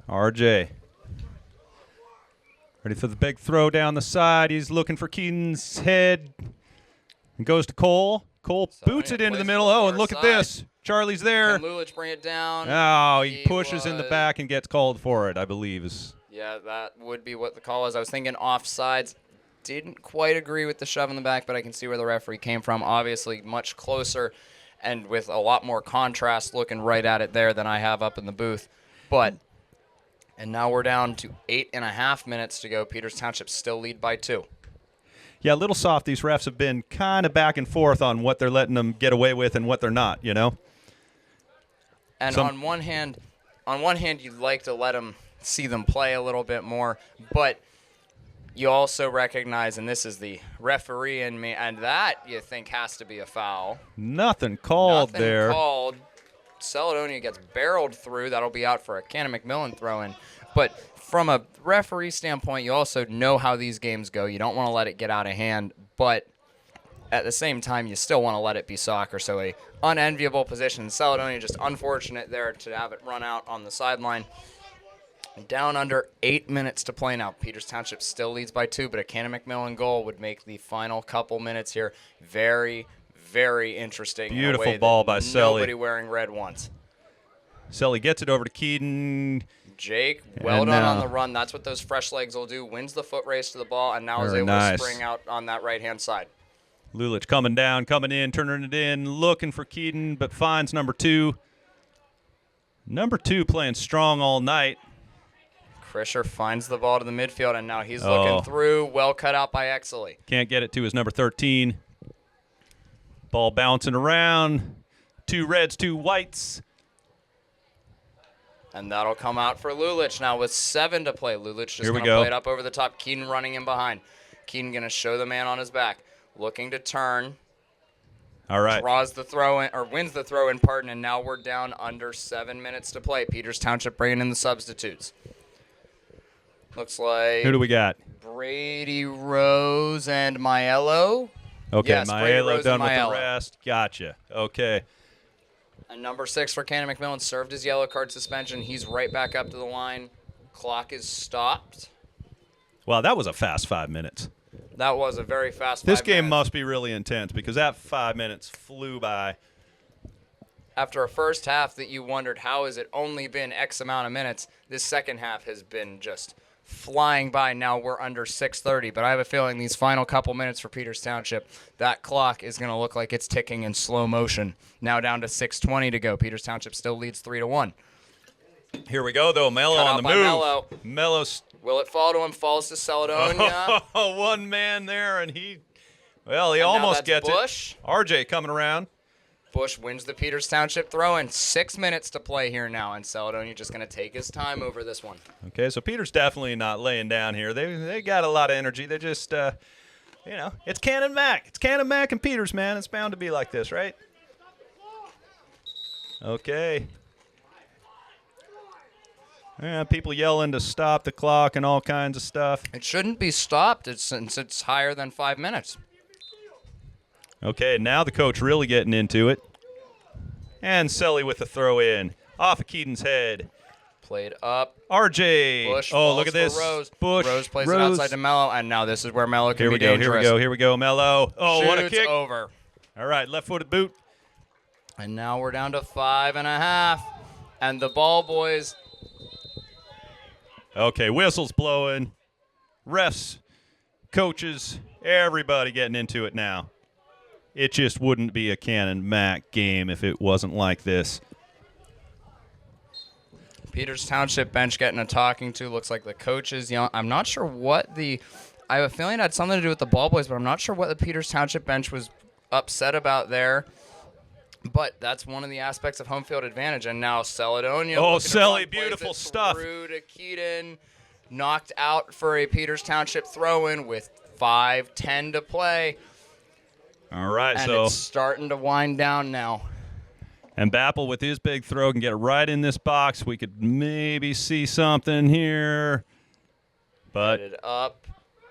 RJ. Ready for the big throw down the side. He's looking for Keaton's head. And goes to Cole. Cole boots it into the middle. Oh, and look at this. Charlie's there. Can Lulich bring it down? Oh, he pushes in the back and gets called for it, I believe. Yeah, that would be what the call is. I was thinking offsides. Didn't quite agree with the shove in the back, but I can see where the referee came from. Obviously, much closer and with a lot more contrast looking right at it there than I have up in the booth. And now we're down to 8.5 minutes to go. Peters Township still lead by 2. Yeah, a little soft. These refs have been kind of back and forth on what they're letting them get away with and what they're not, And on one hand, you'd like to let them see them play a little bit more, but you also recognize, and this is the referee in me, and that you think has to be a foul. Nothing called there. Nothing called. Celedonia gets barreled through. That'll be out for a Canon-McMillan throw-in. But from a referee standpoint, you also know how these games go. You don't want to let it get out of hand, but at the same time, you still want to let it be soccer. So a unenviable position. Caledonia just unfortunate there to have it run out on the sideline. Down under 8 minutes to play now. Peters Township still leads by 2, but a Canon-McMillan goal would make the final couple minutes here very, very interesting. Beautiful ball by Selly. Nobody wearing red wants. Selly gets it over to Keaton. Jake, well done on the run. That's what those fresh legs will do. Wins the foot race to the ball, and now is able to spring out on that right-hand side. Lulich coming down, coming in, turning it in, looking for Keaton, but finds number 2. Number 2 playing strong all night. Krisher finds the ball to the midfield, and now he's looking through. Well cut out by Exley. Can't get it to his number 13. Ball bouncing around. 2 reds, 2 whites. And that'll come out for Lulich now with 7 to play. Lulich just going to play it up over the top. Keaton running in behind. Keaton going to show the man on his back. Looking to turn. All right. Draws the throw in, or wins the throw in, pardon, and now we're down under 7 minutes to play. Peters Township bringing in the substitutes. Looks like... Who do we got? Brady Rose and Maiello. Okay, yes, Maiello done with Maiello. the rest. Gotcha. Okay. And number 6 for Canon-McMillan served his yellow card suspension. He's right back up to the line. Clock is stopped. Well, that was a fast 5 minutes. That was a very fast 5 This game minutes. must be really intense because that 5 minutes flew by. After a first half that you wondered how has it only been X amount of minutes, this second half has been just flying by. Now we're under 6:30, but I have a feeling these final couple minutes for Peters Township, that clock is going to look like it's ticking in slow motion. Now down to 6:20 to go. Peters Township still leads 3-1. Here we go, though. Mello Cut on out the by move. Mello. Mello's Will it fall to him? Falls to Celedonia. one man there, and he And almost now that's gets Bush. it. RJ coming around. Bush wins the Peters Township throw-in. 6 minutes to play here now, and Celedonia just going to take his time over this one. Okay, so Peter's definitely not laying down here. They got a lot of energy. They're just, it's Canon-Mac. It's Canon-Mac and Peters, man. It's bound to be like this, right? Okay. Yeah, people yelling to stop the clock and all kinds of stuff. It shouldn't be stopped since it's higher than 5 minutes. Okay, now the coach really getting into it. And Sully with the throw in. Off of Keaton's head. Played up. RJ. Bush Oh, falls look at for this. Rose. Bush. Rose plays it outside to Mello, and now this is where Mello can be dangerous. Here we go, Mello. Oh, what a Shoots kick. over. All right, left-footed boot. And now we're down to 5.5. And the ball boys. Okay, whistles blowing. Refs, coaches, everybody getting into it now. It just wouldn't be a Canon-Mac game if it wasn't like this. Peters Township bench getting a talking to. Looks like the coaches yelling. I'm not sure what I have a feeling it had something to do with the ball boys, but I'm not sure what the Peters Township bench was upset about there. But that's one of the aspects of home field advantage. And now Celedonia. Oh, looking to Selly, run, plays beautiful it stuff. Through to Keaton. Knocked out for a Peters Township throw-in with 5:10 to play. All right, And so it's starting to wind down now. and Bappel with his big throw can get it right in this box. We could maybe see something here. But Headed up.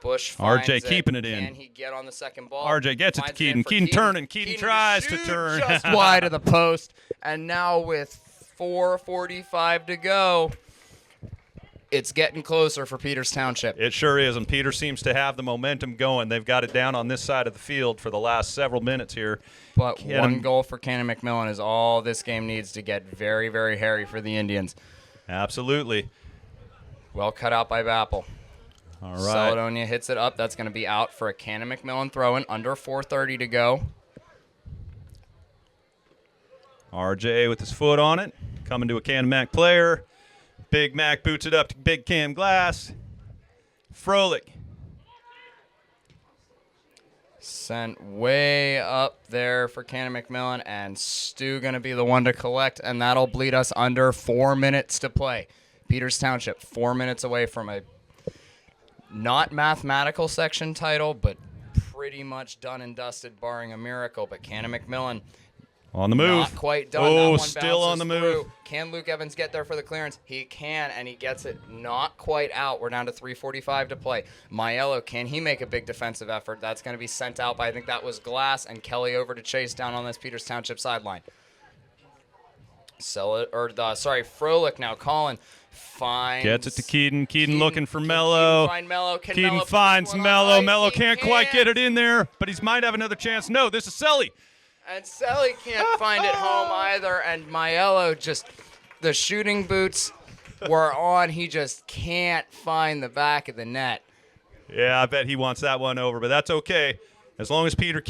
Bush finds RJ keeping it in. Can he get on the second ball? RJ gets it to Finds Keaton. for Keaton turning. Keaton tries to shoot turn. just wide of the post. And now with 4:45 to go, it's getting closer for Peters Township. It sure is, and Peter seems to have the momentum going. They've got it down on this side of the field for the last several minutes here. But one goal for Canon-McMillan is all this game needs to get very, very hairy for the Indians. Absolutely. Well cut out by Bappel. All right. Celedonia hits it up. That's going to be out for a Canon-McMillan throw-in. Under 4:30 to go. RJ with his foot on it, coming to a Canon-Mac player. Big Mac boots it up to Big Cam Glass. Froelich. Sent way up there for Canon-McMillan, and Stu going to be the one to collect, and that'll bleed us under 4 minutes to play. Peters Township, 4 minutes away from a not mathematical section title, but pretty much done and dusted, barring a miracle. But Canon-McMillan On the move. not quite done. Oh, That one still on the bounces move. through. Can Luke Evans get there for the clearance? He can, and he gets it not quite out. We're down to 3:45 to play. Maiello, can he make a big defensive effort? That's going to be sent out by, I think that was Glass, and Kelly over to chase down on this Peters Township sideline. Froelich now. Colin finds. Gets it to Keaton. Keaton looking for Mello. Keaton find Mello. Can Keaton Mello put finds this one on Mello. ice? Mello He can't quite get it in there, but he might have another chance. No, this is Selly. And Selly can't find it home either. And Maiello just, the shooting boots were on. He just can't find the back of the net. Yeah, I bet he wants that one over, but that's okay. As long as Peters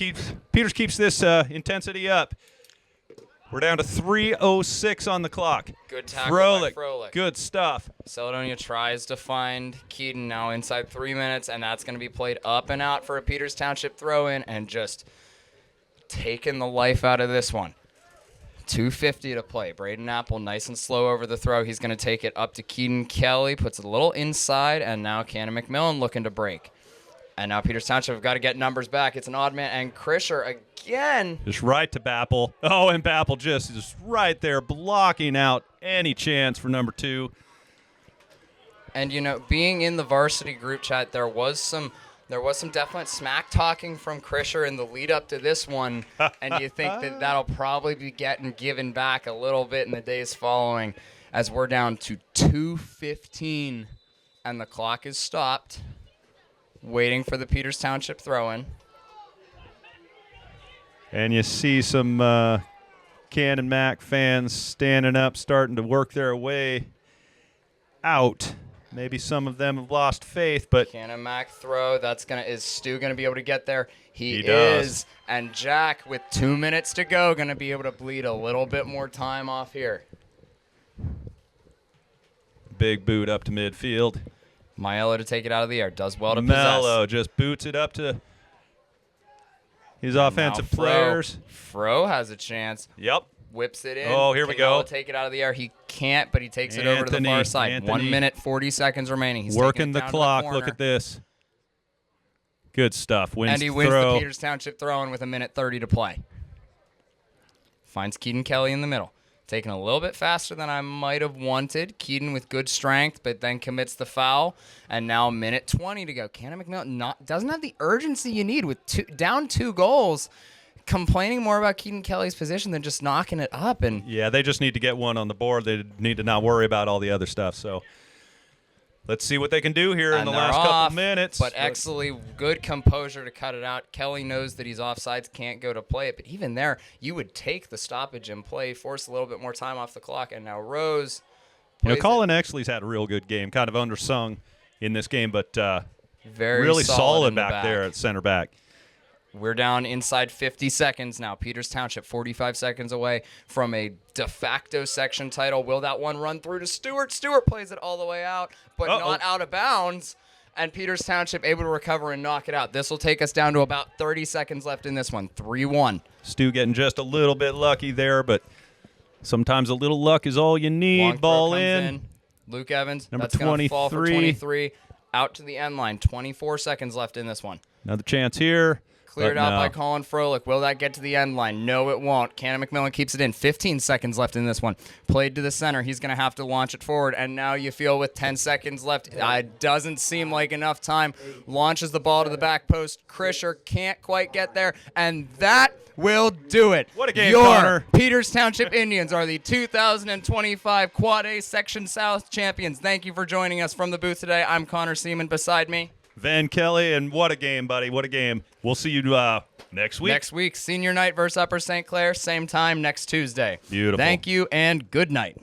keeps this intensity up. We're down to 3:06 on the clock. Good tackle by Froelich. Good stuff. Celedonia tries to find Keaton now inside 3 minutes, and that's going to be played up and out for a Peters Township throw-in, and just taking the life out of this one. 2:50 to play. Braden Apple nice and slow over the throw. He's going to take it up to Keaton Kelly, puts it a little inside, and now Canon-McMillan looking to break. And now Peters Township have got to get numbers back. It's an odd man, and Krischer again. Just right to Bappel. Oh, and Bappel just is right there blocking out any chance for number 2. And, being in the varsity group chat, there was some There was some definite smack talking from Krisher in the lead up to this one, and you think that that'll probably be getting given back a little bit in the days following, as we're down to 2:15, and the clock is stopped, waiting for the Peters Township throw-in. And you see some Canon-Mac fans standing up, starting to work their way out. Maybe some of them have lost faith, but Canon-Mac throw. Is Stu gonna be able to get there? He does. is. And Jack, with 2 minutes to go, gonna be able to bleed a little bit more time off here. big boot up to midfield. Maiello to take it out of the air. Does well to Mello possess. just boots it up to his offensive players. Fro has a chance. Yep. Whips it in. Oh, here we Can go. Mello take it out of the air? He can't, but he takes it over to the far side. 1 minute, 40 seconds remaining. He's working the taking it down clock. to the Look at this. Good stuff. Wins and he the wins throw. the Peters Township throw-in with 1:30 to play. Finds Keaton Kelly in the middle. Taking a little bit faster than I might have wanted. Keaton with good strength, but then commits the foul. And now 1:20 to go. Canon-McMillan doesn't have the urgency you need with down 2 goals. Complaining more about Keaton Kelly's position than just knocking it up. And yeah, they just need to get one on the board. They need to not worry about all the other stuff. So let's see what they can do here in the last couple minutes. But Exley, good composure to cut it out. Kelly knows that he's offsides, can't go to play it. But even there, you would take the stoppage and play, force a little bit more time off the clock. And now Rose plays Colin Exley's had a real good game, kind of undersung in this game, but very really solid in the back there at center back. We're down inside 50 seconds now. Peters Township 45 seconds away from a de facto section title. Will that one run through to Stewart? Stewart plays it all the way out, but not out of bounds. And Peters Township able to recover and knock it out. This will take us down to about 30 seconds left in this one. 3-1. Stu getting just a little bit lucky there, but sometimes a little luck is all you need. Long Ball throw comes in. Luke Evans. Number That's going to fall for 23. 23. Out to the end line. 24 seconds left in this one. Another chance here. Cleared but out no. by Colin Froelich. Will that get to the end line? No, it won't. Canon-McMillan keeps it in. 15 seconds left in this one. Played to the center. He's going to have to launch it forward. And now you feel with 10 seconds left, it doesn't seem like enough time. Launches the ball to the back post. Krisher can't quite get there. And that will do it. What a game, Your Connor. Peters Township Indians are the 2025 Quad A Section South champions. Thank you for joining us from the booth today. I'm Connor Seaman. Beside me, Van Kelly, and what a game, buddy. What a game. We'll see you next week. next week, senior night versus Upper St. Clair, same time next Tuesday. Beautiful. Thank you and good night.